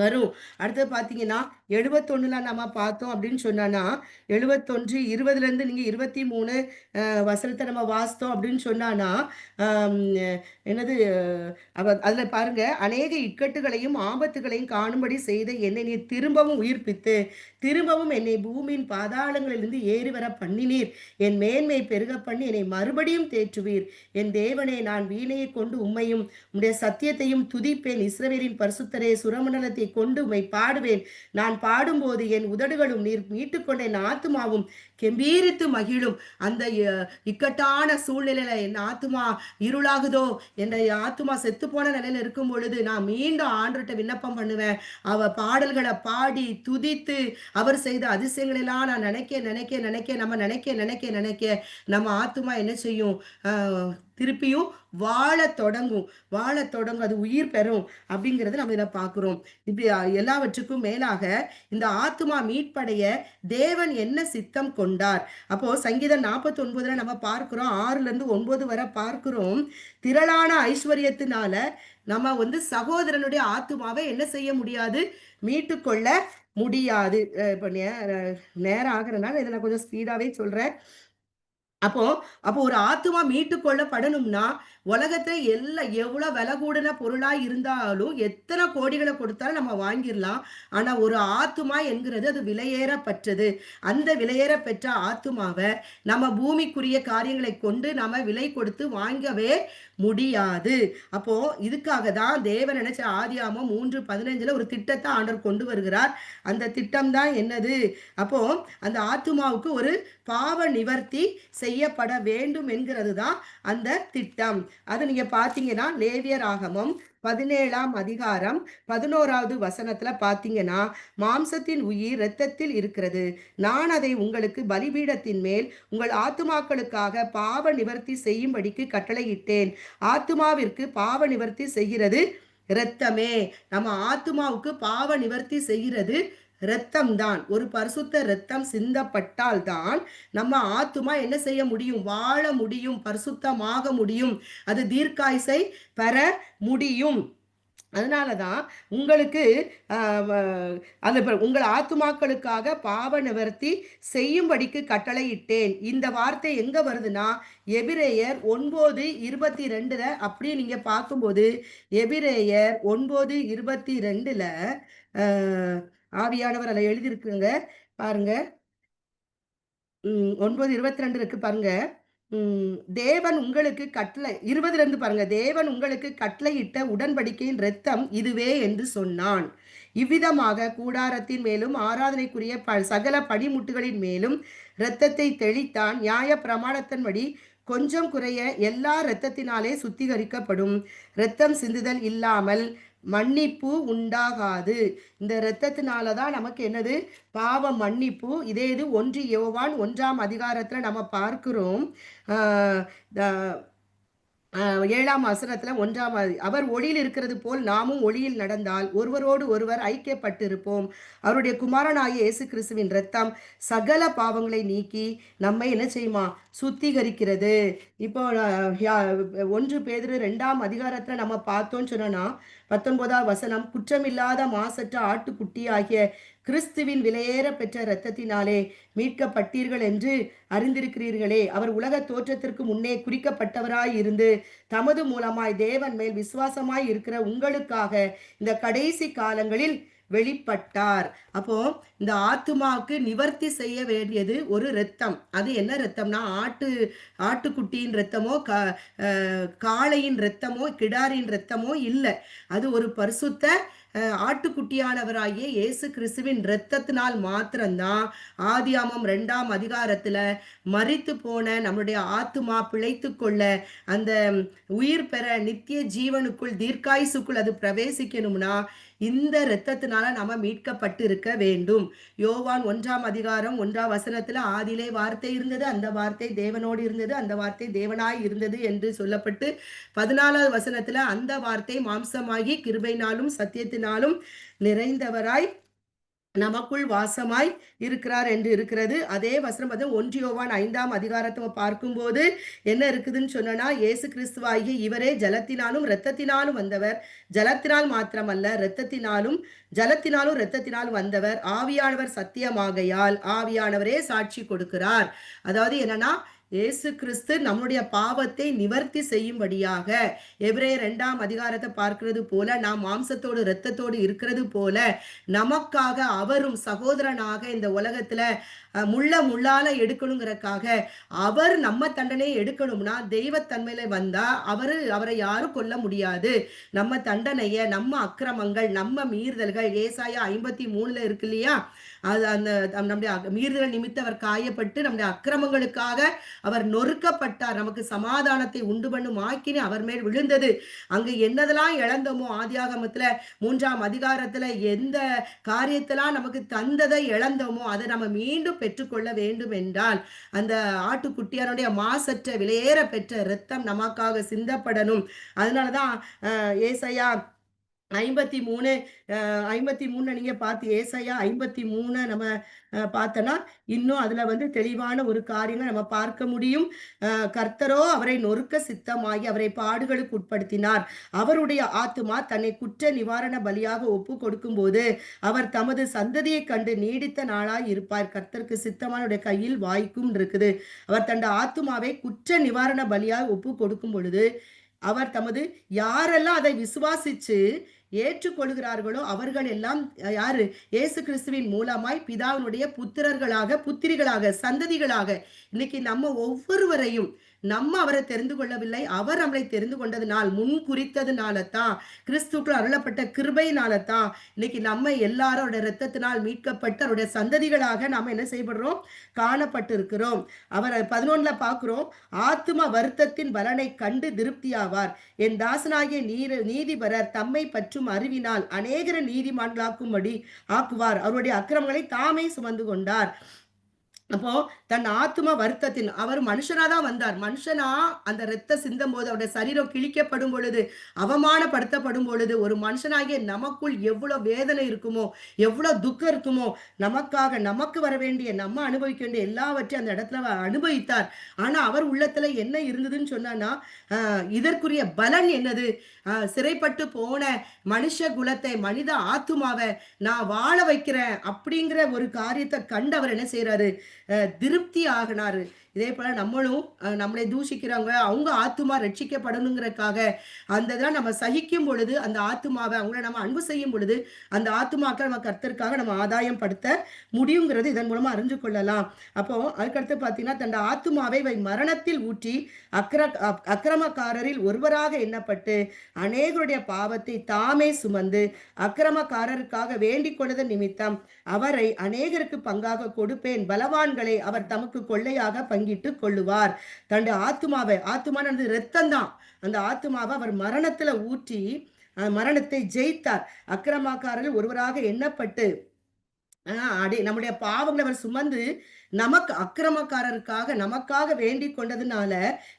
வரும். அடுத்தது பார்த்தீங்கன்னா 71 நம்ம பார்த்தோம் அப்படின்னு சொன்னானா, 71:20 நீங்க 23 வசனத்தை நம்ம வாசித்தோம் அப்படின்னு சொன்னானா, என்னது அதுல பாருங்க, அநேக இக்கட்டுகளையும் ஆபத்துகளையும் காணும்படி செய்த என்னை நீ திரும்பவும் உயிர்ப்பித்து திரும்பவும் என்னை பூமியின் பாதாளங்களிலிருந்து ஏறி வர பண்ணினீர். என் மேன்மை பெருக பண்ணி என்னை மறுபடியும் தேற்றுவீர். என் தேவனே, நான் வீணையை கொண்டு உம்மையும் உம்முடைய சத்தியத்தையும் துதிப்பேன். இஸ்ரவேலின் பரிசுத்தரே, சுரமண்டலத்தை கொண்டு உம்மை பாடுவேன். நான் பாடும்போது என் உதடுகளும் நீர் மீட்டுக்கொண்ட என் ஆத்துமாவும் கெம்பீரித்து மகிழும். அந்த இக்கட்டான சூழ்நிலையில என் ஆத்துமா இருளாகுதோ, என் ஆத்துமா செத்து போன நிலையில இருக்கும் பொழுது நான் மீண்டும் ஆண்டவர்கிட்ட விண்ணப்பம் பண்ணுவேன். அவ பாடல்களை பாடி துதித்து அவர் செய்த அதிசயங்களெல்லாம் நான் நினைக்க நம்ம ஆத்துமா என்ன செய்யும்? திருப்பியும் வாழத் தொடங்கும். அது உயிர் பெறும் அப்படிங்கிறது நம்ம இதை பார்க்கிறோம். இப்படி எல்லாவற்றுக்கும் மேலாக இந்த ஆத்துமா மீட்படைய தேவன் என்ன சித்தம் கொண்டார்? அப்போ சங்கீதம் 49 நம்ம பார்க்கிறோம், 6-9 வரை பார்க்கிறோம். திரளான ஐஸ்வர்யத்தினால நம்ம வந்து சகோதரனுடைய ஆத்துமாவை என்ன செய்ய முடியாது? மீட்டுக்கொள்ள முடியாது. இப்போ நேரம் ஆகிறதுனால இதை நான் கொஞ்சம் ஸ்பீடாவே சொல்றேன். அப்போ அப்போ ஒரு ஆத்துமா மீட்டு கொள்ளப்படணும்னா உலகத்தை எவ்வளவு விலை கூடின பொருளா இருந்தாலும் எத்தனை கோடிகளை கொடுத்தாலும் நம்ம வாங்கிடலாம். ஆனா ஒரு ஆத்துமா என்கிறது அது விலையேறப்பட்டது. அந்த விலையேற பெற்ற ஆத்துமாவை நம்ம பூமிக்குரிய காரியங்களை கொண்டு நம்ம விலை கொடுத்து வாங்கவே முடியாது. அப்போ இதுக்காக தான் தேவன் நினைச்ச ஆதியாகமம் 3:15 ஒரு திட்டத்தை ஆண்டவர் கொண்டு வருகிறார். அந்த திட்டம் தான் என்னது? அப்போ அந்த ஆத்துமாவுக்கு ஒரு பாவ நிவர்த்தி செய்யப்பட வேண்டும் என்கிறது தான் அந்த திட்டம். அது நீங்க பாத்தீங்கன்னா லேவியராகமம் 17ஆம் அதிகாரம் 11வது வசனத்துல பாத்தீங்கன்னா, மாம்சத்தின் உயிர் இரத்தத்தில் இருக்கிறது. நான் அதை உங்களுக்கு பலிபீடத்தின் மேல் உங்கள் ஆத்துமாக்களுக்காக பாவ நிவர்த்தி செய்யும்படிக்கு கட்டளையிட்டேன். ஆத்துமாவிற்கு பாவ நிவர்த்தி செய்கிறது இரத்தமே. நம்ம ஆத்துமாவுக்கு பாவ நிவர்த்தி செய்கிறது இரத்தம் தான். ஒரு பரிசுத்த இரத்தம் சிந்தப்பட்டால் தான் நம்ம ஆத்துமா என்ன செய்ய முடியும்? வாழ முடியும், பரிசுத்தமாக முடியும், அது தீர்க்காயுசை பெற முடியும். அதனால தான் உங்களுக்கு அ வ அந்த உங்கள் ஆத்துமாக்களுக்காக பாவ நிவர்த்தி செய்யும்படிக்கு கட்டளையிட்டேன். இந்த வார்த்தை எங்க வருதுன்னா, எபிரேயர் 9:22ல அப்படியே நீங்க பார்க்கும்போது, எபிரேயர் 9:22ல அ ஆவியானவர் அதில எழுதியிருக்குங்க. பாருங்க. 9:22 இருக்கு பாருங்க. ம். தேவன் உங்களுக்கு 20லிருந்து பாருங்க. தேவன் உங்களுக்கு கட்டளையிட்ட உடன்படிக்கையின் இரத்தம் இதுவே என்று சொன்னான். இவ்விதமாக கூடாரத்தின் மேலும் ஆராதனைக்குரிய சகல பணிமுட்டுகளின் மேலும் இரத்தத்தை தெளித்தான். நியாய பிரமாணத்தின்படி கொஞ்சம் குறைய எல்லா இரத்தத்தினாலே சுத்திகரிக்கப்படும். இரத்தம் சிந்துதல் இல்லாமல் மன்னிப்பு உண்டாகாது. இந்த இரத்தத்தினால தான் நமக்கு என்னது? பாவ மன்னிப்பு. இதே இது 1 யோவான் 1ஆம் அதிகாரத்துல நம்ம பார்க்கிறோம். ஆ த அ 7ஆம் வசனத்துல 1ஆம் அவர் ஒளியில் இருக்கிறது போல் நாமும் ஒளியில் நடந்தால் ஒருவரோடு ஒருவர் ஐக்கியப்பட்டிருப்போம். அவருடைய குமாரனாகிய இயேசு கிறிஸ்துவின் இரத்தம் சகல பாவங்களை நீக்கி நம்மை என்ன செய்யுமா? சுத்திகரிக்கிறது. இப்போ 1 பேதுரு 2ஆம் அதிகாரத்துல நம்ம பார்த்தோம்னு சொன்னோம்னா, 19ஆம் வசனம் குற்றமில்லாத மாசற்ற ஆட்டுக்குட்டியாகிய கிறிஸ்துவின் விலையேற பெற்ற இரத்தத்தினாலே மீட்கப்பட்டீர்கள் என்று அறிந்திருக்கிறீர்களே. அவர் உலக தோற்றத்திற்கு முன்னே குறிக்கப்பட்டவராய் இருந்து தமது மூலமாய் தேவன் மேல் விசுவாசமாய் இருக்கிற உங்களுக்காக இந்த கடைசி காலங்களில் வெளிப்பட்டார். அப்போ இந்த ஆத்துமாவுக்கு நிவர்த்தி செய்ய வேண்டியது ஒரு இரத்தம். அது என்ன இரத்தம்னா, ஆட்டுக்குட்டியின் இரத்தமோ காளையின் இரத்தமோ கிடாரின் இரத்தமோ இல்லை. அது ஒரு பரிசுத்த ஆட்டுக்குட்டியானவராகிய இயேசு கிறிஸ்துவின் இரத்தத்தினால் மாத்திரம்தான் ஆதியாமம் 2ஆம் அதிகாரத்துல மரித்து போன நம்முடைய ஆத்துமா பிழைத்து கொள்ள, அந்த உயிர் பெற, நித்திய ஜீவனுக்குள் தீர்க்காயுசுக்குள் அது பிரவேசிக்கணும்னா இந்த இரத்தத்தினால நம்ம மீட்கப்பட்டு இருக்க வேண்டும். யோவான் 1ஆம் அதிகாரம் 1ஆம் வசனத்துல ஆதியிலே வார்த்தை இருந்தது, அந்த வார்த்தை தேவனோடு இருந்தது, அந்த வார்த்தை தேவனாய் இருந்தது என்று சொல்லப்பட்டு 14வது வசனத்துல அந்த வார்த்தை மாம்சமாகி கிருபையினாலும் சத்தியத்தினாலும் நிறைந்தவராய் நமக்குள் வாசமாய் இருக்கிறார் என்று இருக்கிறது. அதே வசனம் பார்த்தா 1 யோவான் 5ஆம் அதிகாரத்தை பார்க்கும்போது என்ன இருக்குதுன்னு சொன்னா, இயேசு கிறிஸ்துவாகிய இவரே ஜலத்தினாலும் இரத்தத்தினாலும் வந்தவர். ஜலத்தினால் மாத்திரமல்ல, ஜலத்தினாலும் இரத்தத்தினாலும் வந்தவர். ஆவியானவர் சத்தியமாகையால் ஆவியானவரே சாட்சி கொடுக்கிறார். அதாவது என்னன்னா, இயேசு கிறிஸ்து நம்முடைய பாவத்தை நிவர்த்தி செய்யும்படியாக எபிரேயர் 2ஆம் அதிகாரத்தை பார்க்கிறது போல, நாம் மாம்சத்தோடு இரத்தத்தோடு இருக்கிறது போல நமக்காக அவரும் சகோதரனாக இந்த உலகத்துல முள்ளால எடுக்கணுங்கிறக்காக அவர் நம்ம தண்டனையை எடுக்கணும்னா தெய்வத்தன்மையில வந்தா அவரை யாரும் கொல்ல முடியாது. நம்ம தண்டனைய, நம்ம அக்கிரமங்கள், நம்ம மீறுதல்கள் ஏசாயா 53ல இருக்கு இல்லையா, அது அந்த நம்முடைய மீறுதல் நிமித்த அவர் காயப்பட்டு நம்முடைய அக்கிரமங்களுக்காக அவர் நொறுக்கப்பட்டார். நமக்கு சமாதானத்தை உண்டு பண்ணும் ஆக்கினி அவர் மேல் விழுந்தது. அங்கு என்னதெல்லாம் இழந்தோமோ ஆதியாகமத்துல 3ஆம் அதிகாரத்துல எந்த காரியத்தெல்லாம் நமக்கு தந்ததை இழந்தோமோ அதை நம்ம மீண்டும் பெற்றுக்கொள்ள வேண்டும் என்றால் அந்த ஆட்டுக்குட்டியாருடைய மாசற்ற விலையேற பெற்ற இரத்தம் நமக்காக சிந்தப்படணும். அதனாலதான் ஏசாயா 53 53 நீங்க பார்த்து ஏசாயா 53 நம்ம பார்த்தோன்னா, இன்னும் அதுல வந்து தெளிவான ஒரு காரியங்கள் நம்ம பார்க்க முடியும். கர்த்தரோ அவரை நொறுக்க சித்தமாகி அவரை பாடுகளுக்கு உட்படுத்தினார். அவருடைய ஆத்துமா தன்னை குற்ற நிவாரண பலியாக ஒப்பு கொடுக்கும்போது அவர் தமது சந்ததியை கண்டு நீடித்த நாளாய் இருப்பார். கர்த்தருக்கு சித்தமானுடைய கையில் வாய்க்கும் இருக்குது. அவர் தன் ஆத்துமாவை குற்ற நிவாரண பலியாக ஒப்பு கொடுக்கும் பொழுது அவர் தமது யாரெல்லாம் அதை விசுவாசிச்சு ஏற்றுக்கொள்கிறார்களோ அவர்கள் எல்லாம் யாரு? இயேசு கிறிஸ்துவின் மூலமாய் பிதாவினுடைய புத்திரர்களாக, புத்திரிகளாக, சந்ததிகளாக. இன்னைக்கு நம்ம ஒவ்வொருவரையும் நம்ம அவரை தெரிந்து கொள்ளவில்லை, அவர் நம்மளை தெரிந்து கொண்டதுனால், முன் குறித்ததுனால தான், கிறிஸ்துக்குள் அருளப்பட்ட கிருபையினால தான் இன்னைக்கு நம்ம எல்லாரோட இரத்தத்தினால் மீட்கப்பட்டு அவருடைய சந்ததிகளாக நாம என்ன செய்யப்படுறோம்? காணப்பட்டு இருக்கிறோம். அவர் 11ல பார்க்கிறோம், ஆத்தும வருத்தத்தின் பலனை கண்டு திருப்தியாவார். என் தாசனாகிய நீதிபரர் தம்மை பற்றும் அறிவினால் அநேகர நீதிமான்களாக்கும்படி ஆக்குவார். அவருடைய அக்கிரமங்களை தாமே சுமந்து கொண்டார். அப்போ தன் ஆத்தும வருத்தத்தின் அவர் மனுஷனா தான் வந்தார். மனுஷனா அந்த ரத்தம் சிந்தும்போது, அவருடைய சரீரம் கிழிக்கப்படும் பொழுது, அவமானப்படுத்தப்படும் பொழுது, ஒரு மனுஷனாகிய நமக்குள் எவ்வளோ வேதனை இருக்குமோ, எவ்வளோ துக்கம் இருக்குமோ, நமக்காக நமக்கு வர வேண்டிய, நம்ம அனுபவிக்க வேண்டிய எல்லாவற்றையும் அந்த இடத்துல அனுபவித்தார். ஆனா, அவர் உள்ளத்துல என்ன இருந்ததுன்னு சொன்னான்னா, இதற்குரிய பலன் என்னது? சிறைப்பட்டு போன மனுஷ குலத்தை, மனித ஆத்துமாவ நான் வாழ வைக்கிறேன் அப்படிங்கிற ஒரு காரியத்த கண்டு அவர் என்ன செய்றாரு? திருப்தி ஆகுனாரு. இதே போல நம்மளும் நம்மளை தூஷிக்கிறவங்க, அவங்க ஆத்துமா ரட்சிக்கப்படணுங்கிறதுக்காக, அந்த இதெல்லாம் நம்ம சகிக்கும் பொழுது, அந்த ஆத்துமாவ அவங்கள நம்ம அன்பு செய்யும் பொழுது, அந்த ஆத்துமாக்கள நம்ம கர்த்தருக்காக நம்ம ஆதாயம் படுத்த முடியுங்கிறது இதன் மூலமா அறிஞ்சு கொள்ளலாம். அப்போ அதுக்கடுத்து பார்த்தீங்கன்னா, தன் ஆத்துமாவை இவை மரணத்தில் ஊற்றி, அக்கிரமக்காரரில் ஒருவராக எண்ணப்பட்டு, அநேகருடைய பாவத்தை தாமே சுமந்து, அக்கிரமக்காரருக்காக வேண்டிக் கொண்டதன் நிமித்தம் அவரை அநேகருக்கு பங்காக கொடுப்பேன். பலவான்களை அவர் தமக்கு கொள்ளையாக பங்கிட்டுக் கொள்ளுவார். தன்னுடைய ஆத்துமானது இரத்தம் தான். அந்த ஆத்துமாவ அவர் மரணத்துல ஊற்றி, மரணத்தை ஜெயித்தார். அக்கிரமக்காரரில் ஒருவராக எண்ணப்பட்டு நம்முடைய பாவங்களை அவர் சுமந்து நமக்கு அக்கிரமக்காரருக்காக நமக்காக வேண்டிக் கொண்டதுனால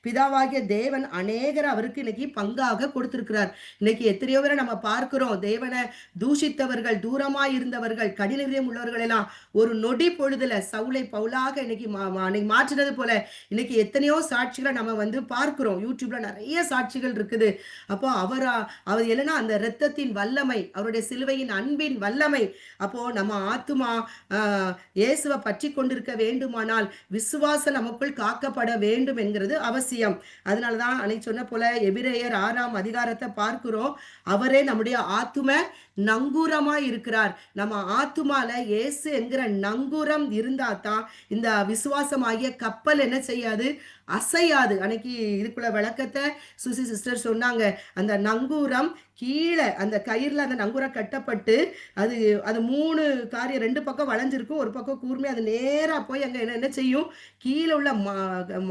பிதாவாகிய தேவன் அநேகர் அவருக்கு இன்னைக்கு பங்காக கொடுத்திருக்கிறார். இன்னைக்கு எத்தனையோ பேரை நம்ம பார்க்கிறோம். தேவனை தூஷித்தவர்கள், தூரமாய் இருந்தவர்கள், கடின இதயம் உள்ளவர்கள் எல்லாம் ஒரு நொடி பொழுதுல சவுலை பவுலாக இன்னைக்கு மாற்றினது போல இன்னைக்கு எத்தனையோ சாட்சிகளை நம்ம பார்க்கிறோம். யூடியூப்ல நிறைய சாட்சிகள் இருக்குது. அப்போ அவர் என்னன்னா அந்த இரத்தத்தின் வல்லமை, அவருடைய சிலுவையின் அன்பின் வல்லமை. அப்போ நம்ம ஆத்துமா இயேசுவை பற்றி கொண்டிருக்க வேண்டுமானால் விசுவாசம் நமக்குள் காக்கப்பட வேண்டும் என்கிறது அவசியம். அதனாலதான் அன்னைக்கு சொன்ன போல எபிரேயர் 6ஆம் அதிகாரத்தை பார்க்கிறோம். அவரே நம்முடைய ஆத்தும நங்கூரமா இருக்கிறார். நம்ம ஆத்துமால இயேசு என்கிற நங்கூரம் இருந்தா தான் இந்த விசுவாசமாகிய கப்பல் என்ன செய்யாது? அசையாது. அன்னைக்கு இதுக்குள்ள விளக்கத்தை சுசி சிஸ்டர் சொன்னாங்க. அந்த நங்கூரம் கீழே அந்த கயிறுல அந்த நங்கூரம் கட்டப்பட்டு அது அது 3 காரியம் 2 பக்கம் வளைஞ்சிருக்கும். ஒரு பக்கம் கூர்மையா அது நேரா போய் அங்க என்ன என்ன செய்யும்? கீழ உள்ள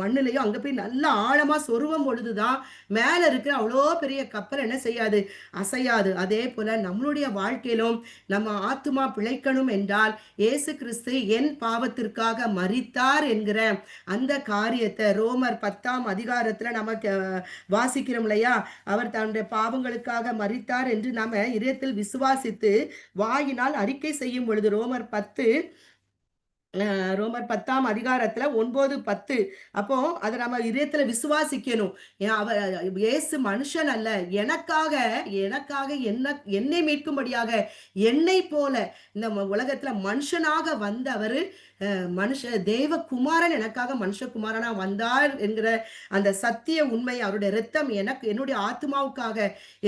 மண்ணுலயும் அங்க போய் நல்லா ஆழமா சொருவும் பொழுதுதான் மேல இருக்கிற அவ்வளோ பெரிய கப்பல் என்ன செய்யாது? அசையாது. அதே போல நம்மளுடைய வாழ்க்கையிலும் நம்ம ஆத்துமா பிழைக்கணும் என்றால் இயேசு கிறிஸ்து என் பாவத்திற்காக மரித்தார் என்கிற அந்த காரியத்தை ரோமர் 10ஆம் அதிகாரத்துல நமக்கு வாசிக்கிறோம் இல்லையா? அவர் தன்னுடைய பாவங்களுக்காக மரித்தார் என்று நாம இதயத்தில் விசுவாசித்து வாயினால் அறிக்கை செய்யும் பொழுது ரோமர் 10ஆம் அதிகாரத்துல 9, 10 அப்போ அதை நம்ம இதயத்துல விசுவாசிக்கணும். இயேசு மனுஷன் அல்ல, எனக்காக எனக்காக என்னை மீட்கும்படியாக என்னை போல இந்த உலகத்துல மனுஷனாக வந்தவர் மனுஷ தேவகுமாரன் எனக்காக மனுஷகுமாரனா வந்தார் என்கிற அந்த சத்திய உண்மை, அவருடைய இரத்தம் எனக்கு என்னுடைய ஆத்மாவுக்காக,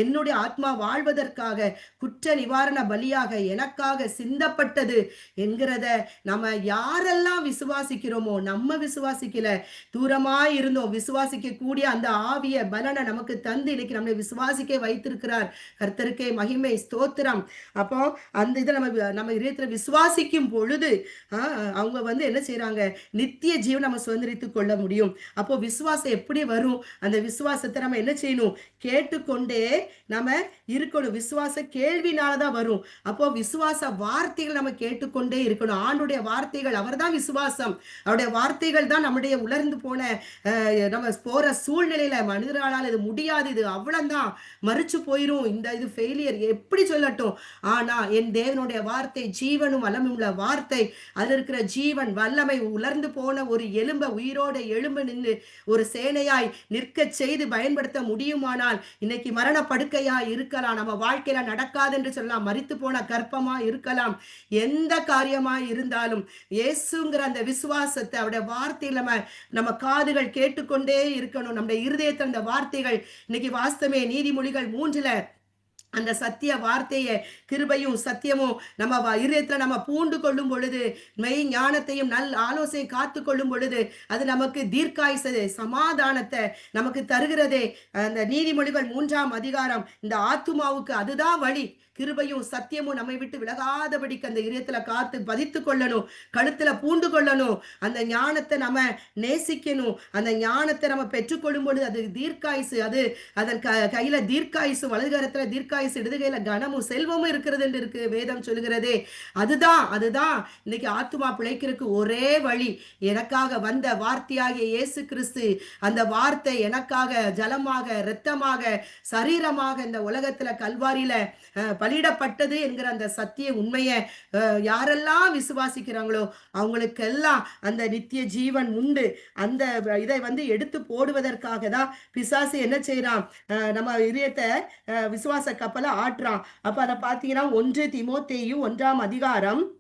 என்னுடைய ஆத்மா வாழ்வதற்காக குற்ற நிவாரண பலியாக எனக்காக சிந்தப்பட்டது என்கிறத நம்ம யாரெல்லாம் விசுவாசிக்கிறோமோ, நம்ம விசுவாசிக்கல தூரமாய் இருந்தோம், விசுவாசிக்க கூடிய அந்த ஆவிய பலனை நமக்கு தந்து இன்னைக்கு நம்மளை விசுவாசிக்க வைத்திருக்கிறார். கர்த்தருக்கே மகிமை, ஸ்தோத்திரம். அப்போ அந்த இதை நம்ம இதயத்துல விசுவாசிக்கும் பொழுது அவங்க என்ன செய்யறாங்க? நித்திய ஜீவன் நம்ம சுதந்திரித்துக் கொள்ள முடியும். அப்போ விசுவாசம் எப்படி வரும்? அந்த விசுவாசத்தை நம்ம என்ன செய்யணும்? கேட்டுக்கொண்டே நம்ம இருக்கணும். விசுவாச கேள்வினாலதான் வரும். அப்போ விசுவாச வார்த்தைகள் நம்ம கேட்டுக்கொண்டே இருக்கணும். ஆண்டுடைய வார்த்தைகள், அவர் தான் விசுவாசம். அவருடைய வார்த்தைகள் தான் நம்முடைய உலர்ந்து போன நம்ம போற சூழ்நிலையில மனிதர்களால் இது முடியாது, இது அவ்வளவுதான், மறிச்சு போயிரும், இந்த இது ஃபெயிலியர் எப்படி சொல்லட்டும். ஆனா என் தேவனுடைய வார்த்தை ஜீவனும் வல்லமும் உள்ள வார்த்தை. அதுல இருக்கிற ஜீவன் வல்லமை உலர்ந்து போன ஒரு எலும்ப உயிரோட எழும்பு நின்று ஒரு சேனையாய் நிற்க செய்து பயன்படுத்த முடியுமானால் இன்னைக்கு மரண படுக்கையா இருக்கலாம், நம்ம வாழ்க்கையில நடக்காது என்று சொல்லலாம், மரித்து போன கற்பமா இருக்கலாம், எந்த காரியமா இருந்தாலும் இயேசுங்கிற அந்த விசுவாசத்தை அவருடைய வார்த்தையில் நம்ம காதுகள் கேட்டுக்கொண்டே இருக்கணும். நம்முடைய இருதயத்தில் அந்த வார்த்தைகள் இன்னைக்கு வாஸ்தமே நீதிமொழிகள் 3ல அந்த சத்திய வார்த்தையை கிருபையும் சத்தியமும் நம்ம இதயத்துல நம்ம பூண்டு கொள்ளும் பொழுது, மெய் ஞானத்தையும் நல் ஆலோசனை காத்து கொள்ளும் பொழுது அது நமக்கு தீர்க்காயுசு சமாதானத்தை நமக்கு தருகிறதே. அந்த நீதிமொழிகள் 3ஆம் அதிகாரம் இந்த ஆத்துமாவுக்கு அதுதான் வழி. கிருபையும் சத்தியமும் நம்மை விட்டு விலகாதபடிக்கு அந்த இதயத்துல காத்து பதித்து கொள்ளணும், கழுத்துல பூண்டு கொள்ளணும். அந்த ஞானத்தை நம்ம நேசிக்கணும். அந்த ஞானத்தை நம்ம பெற்றுக்கொள்ளும் பொழுது அது தீர்க்காயுசு, அது அதன் கையில தீர்க்காயுசு, வலதுகரத்துல தீர்க்காயுசு தீர்க்காயுசு, இடதுகையில கனமும் செல்வமும் இருக்கிறது என்று இருக்கு வேதம் சொல்லுகிறதே. அதுதான் இன்னைக்கு ஆத்துமா பிழைக்கிறதுக்கு ஒரே வழி. எனக்காக வந்த வார்த்தையாகிய இயேசு கிறிஸ்து, அந்த வார்த்தை எனக்காக ஜலமாக, இரத்தமாக, சரீரமாக இந்த உலகத்துல கல்வாரியில பலியிடப்பட்டது என்கிற அந்த சத்திய உண்மையை யாரெல்லாம் விசுவாசிக்கிறாங்களோ அவங்களுக்கெல்லாம் அந்த நித்திய ஜீவன் உண்டு. அந்த இதை எடுத்து போடுவதற்காக தான் பிசாசு என்ன செய்யறான், நம்ம இதயத்தை விசுவாச கப்பலை ஆட்டுறான். அப்ப அதை பார்த்தீங்கன்னா 1 தீமோத்தேயு 1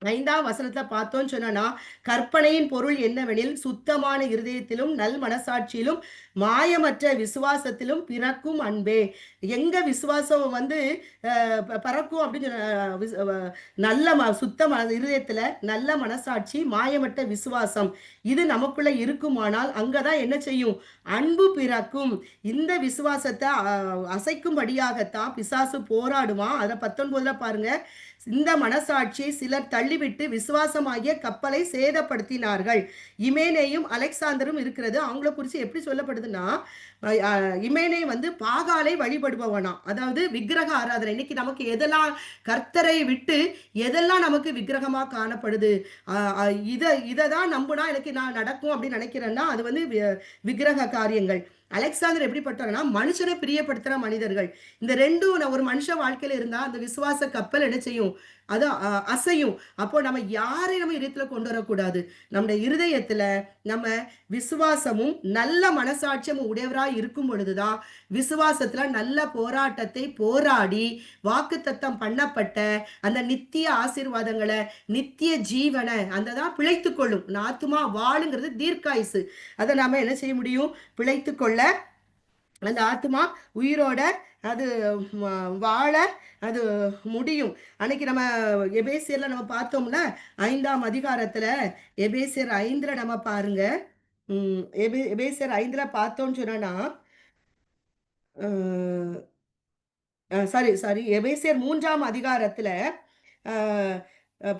5 வசனத்துல பார்த்தோம்னு சொன்னா, கற்பனையின் பொருள் என்னவெனில் சுத்தமான இருதயத்திலும் நல் மனசாட்சியிலும் மாயமற்ற விசுவாசத்திலும் பிறக்கும் அன்பே. எங்க விசுவாசம் பறக்கும் அப்படின்னு நல்ல சுத்த இருதயத்துல நல்ல மனசாட்சி, மாயமற்ற விசுவாசம் இது நமக்குள்ள இருக்குமானால் அங்கதான் என்ன செய்யும், அன்பு பிறக்கும். இந்த விசுவாசத்தை அசைக்கும்படியாகத்தான் பிசாசு போராடுவான். அதை 19 பாருங்க. இந்த மனசாட்சியை சிலர் தள்ளிவிட்டு விசுவாசமாகிய கப்பலை சேதப்படுத்தினார்கள். இமேனேயும் அலெக்சாந்தரும் இருக்கிறது. அவங்கள குறித்து எப்படி சொல்லப்படுதுன்னா, இமேனே பாகாலை வழிபடுபவனா, அதாவது விக்கிரக ஆராதனை. இன்னைக்கு நமக்கு எதெல்லாம் கர்த்தரை விட்டு எதெல்லாம் நமக்கு விக்கிரகமா காணப்படுது, இதை தான் நம்புனா எனக்கு நான் நடக்கும் அப்படின்னு நினைக்கிறேன்னா அது விக்கிரக காரியங்கள். அலெக்சாந்தர் எப்படிப்பட்டவர்னா மனுஷனை பிரியப்படுத்துற மனிதர்கள். இந்த ரெண்டும் ஒரு மனுஷ வாழ்க்கையில இருந்தா அந்த விசுவாச கப்பல் என்ன செய்யும், அது அசையும். அப்போ நம்ம யாரையும் நம்ம இதயத்துல கொண்டு வரக்கூடாது. நம்முடைய இருதயத்துல நம்ம விசுவாசமும் நல்ல மனசாட்சியமும் உடையவராய் இருக்கும் பொழுதுதான் விசுவாசத்துல நல்ல போராட்டத்தை போராடி வாக்குத்தத்தம் பண்ணப்பட்ட அந்த நித்திய ஆசீர்வாதங்களை, நித்திய ஜீவனை அந்த தான் பிழைத்து கொள்ளும். ஆத்துமா வாழுங்கிறது தீர்க்காயுசு. அதை நாம என்ன செய்ய முடியும், பிழைத்து கொள்ள அந்த ஆத்மா உயிரோட அது வாழ அது முடியும். அன்னைக்கு நம்ம எபேசியர்ல நம்ம பார்த்தோம்ல 5 எபேசியர் 5 நம்ம பாருங்க. எபேசியர் 5 பார்த்தோம்னு சொன்னா சாரி எபேசியர் 3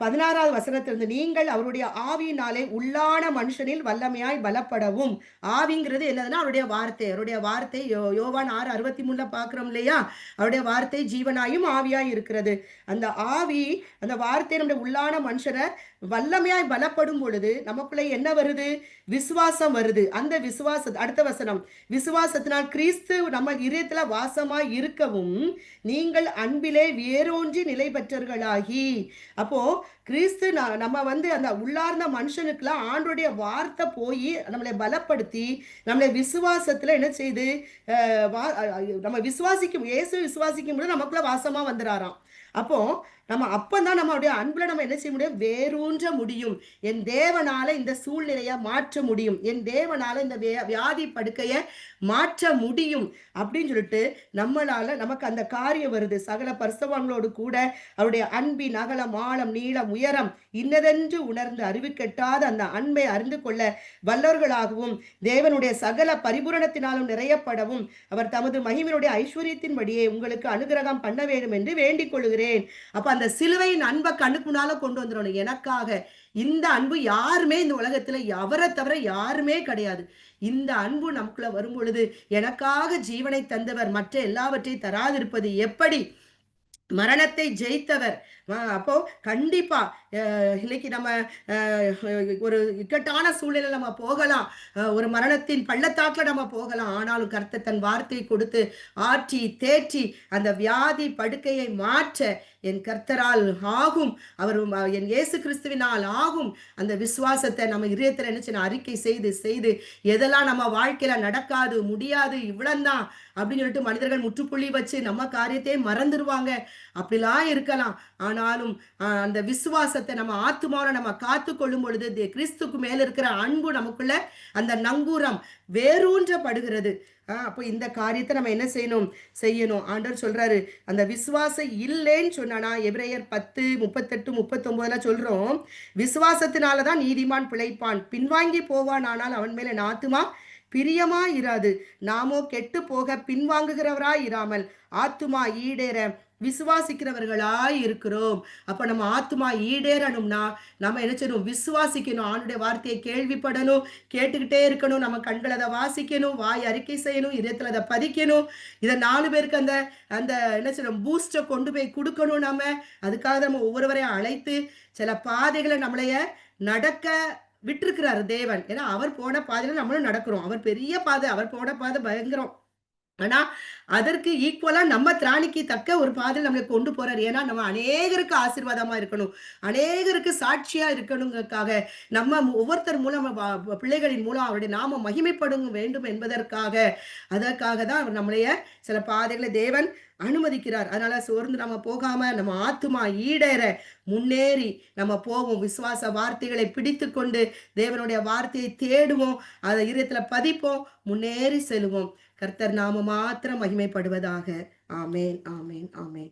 16 வசனத்திலிருந்து நீங்கள் அவருடைய ஆவியினாலே உள்ளான மனுஷனில் வல்லமையாய் பலப்படவும். ஆவிங்கிறது என்னதுன்னா அவருடைய வார்த்தை. யோவான் 6:63 பார்க்கிறோம் இல்லையா, அவருடைய வார்த்தை ஜீவனாயும் ஆவியாய் இருக்கிறது. அந்த ஆவி, அந்த வார்த்தை நம்முடைய உள்ளான மனுஷனை வல்லமையாய் பலப்படும் பொழுது நமக்குள்ள என்ன வருது, விசுவாசம் வருது. அந்த அடுத்த வசனம், விசுவாசத்தினால் கிறிஸ்து நம்ம இதயத்துல வாசமாய் இருக்கவும் நீங்கள் அன்பிலே வேரோன்றி நிலை பெற்றவர்களாகி. அப்போ கிறிஸ்து நம்ம அந்த உள்ளார்ந்த மனுஷனுக்குலாம் ஆண்டோடைய வார்த்தை போய் நம்மளை பலப்படுத்தி நம்மளை விசுவாசத்துல என்ன செய்து நம்ம இயேசு விசுவாசிக்கும் போது நமக்குள்ள வாசமா வந்துறாராம். அப்போ அப்பதான் நம்மளுடைய அன்புல நம்ம என்ன செய்ய முடியும், வேரூன்ற முடியும். என் தேவனால இந்த சூழ்நிலையை மாற்ற முடியும், என் தேவனால இந்த வியாதி படுக்கையை மாற்ற முடியும் அப்படின்னு சொல்லிட்டு நம்மளால நமக்கு அந்த காரியம் வருது. சகல பரிசுத்தவான்களோடு கூட அவருடைய அன்பின் அகலம் ஆழம் நீளம் உயரம் இன்னதென்று உணர்ந்து அறிவுக்கெட்டாத அந்த அன்பை அறிந்து கொள்ள வல்லவர்களாகவும் தேவனுடைய சகல பரிபூரணத்தினாலும் நிறையப்படவும் அவர் தமது மகிமையுடைய ஐஸ்வர்யத்தின்படியே உங்களுக்கு அனுகிரகம் பண்ண வேண்டும் என்று வேண்டிக் கொள்கிறேன். அப்ப அந்த சிலுவையின் அன்பை கண்ணுக்குனால கொண்டு வந்துடணும். எனக்காக இந்த அன்பு யாருமே இந்த உலகத்துல அவரை தவிர யாருமே கிடையாது. இந்த அன்பு நமக்குள்ள வரும் பொழுது எனக்காக ஜீவனை தந்தவர் மற்ற எல்லாவற்றையும் தராதிருப்பது எப்படி, மரணத்தை ஜெயித்தவர். அப்போ கண்டிப்பா இன்னைக்கு நம்ம ஒரு இக்கட்டான சூழ்நிலை நம்ம போகலாம், ஒரு மரணத்தின் பள்ளத்தாக்குல நம்ம போகலாம். ஆனாலும் கர்த்தர் தன் வார்த்தையை கொடுத்து ஆற்றி தேற்றி அந்த வியாதி படுக்கையை மாற்ற என் கர்த்தரால் ஆகும், அவர் என் இயேசு கிறிஸ்துவினால் ஆகும். அந்த விசுவாசத்தை நம்ம இதயத்துல என்ன அறிக்கை செய்து எதெல்லாம் நம்ம வாழ்க்கையில நடக்காது முடியாது இவ்வளவுதான் அப்படின்னு சொல்லிட்டு மனிதர்கள் முற்றுப்புள்ளி வச்சு நம்ம காரியத்தையே மறந்துடுவாங்க. அப்படிலாம் இருக்கலாம். ஆனாலும் அந்த விசுவாசத்தை நம்ம ஆத்துமாவை நம்ம காத்து கொள்ளும் பொழுது கிறிஸ்துக்கு மேல இருக்கிற அன்பு நமக்குள்ள அந்த நங்கூரம் வேரூன்றப்படுகிறது. அப்போ இந்த காரியத்தை நம்ம என்ன செய்யணும். ஆண்டவர் சொல்றாரு, அந்த விசுவாசம் இல்லைன்னு சொன்னா எபிரேயர் 10:38-39 சொல்றோம், விசுவாசத்தினாலதான் நீதிமான் பிழைப்பான், பின்வாங்கி போவான், ஆனால் அவன் மேல ஆத்துமா பிரியமா இராது. நாமோ கெட்டு போக பின்வாங்குகிறவராய் இராமல் ஆத்துமா ஈடேற விசுவாசிக்கிறவர்களாய் இருக்கிறோம். அப்ப நம்ம ஆத்துமா ஈடேறணும்னா, நம்ம என்ன செய்யணும்? விசுவாசிக்கணும். ஆண்டவருடைய வார்த்தையை கேள்விப்படணும், கேட்டுக்கிட்டே இருக்கணும். நம்ம கண்கள் அத வாசிக்கணும், வாய் அறிக்கை செய்யணும், இதயத்துல அத பதிக்கணும். இத 4 பேருக்கு அந்த அந்த என்ன செய்யணும்? பூஸ்ட்ட கொண்டு போய் குடுக்கணும் நம்ம. அதுக்காக நம்ம ஒவ்வொருவரையும் அழைத்து, சில பாதைகள நம்மளைய நடக்க விட்டிருக்கிறாரு தேவன். ஏன்னா, அவர் போன பாதையில நம்மளும் நடக்கிறோம். அவர் பெரிய பாதை. அவர் போன பாதை பயங்கரம். ஆனா, அதற்கு ஈக்குவலா நம்ம திராணிக்கு தக்க ஒரு பாதையில நம்மள கொண்டு போறாரு. ஏன்னா, நம்ம அநேகருக்கு ஆசீர்வாதமா இருக்கணும். அநேகருக்கு சாட்சியா இருக்கணுங்கறக்காக, நம்ம ஒவ்வொருத்தர் மூலம் பிள்ளைகளின் மூலம் அவருடைய நாமம் மகிமைப்படும் வேண்டும் என்பதற்காக, அதற்காக தான் அவர் நம்மளைய சில பாதைகள தேவன் அனுமதிக்கிறார். அதனால சோர்ந்து நம்ம போகாம, நம்ம ஆத்துமா ஈடேற முன்னேறி நம்ம போவோம். விசுவாச வார்த்தைகளை பிடித்துக்கொண்டு, தேவனுடைய வார்த்தையை தேடுவோம். அத இதயத்துல பதிப்போம். முன்னேறி செல்லுவோம். கர்த்தர் நாமம் மாத்திரம் மகிமைப்படுவதாக. ஆமென், ஆமென், ஆமென்.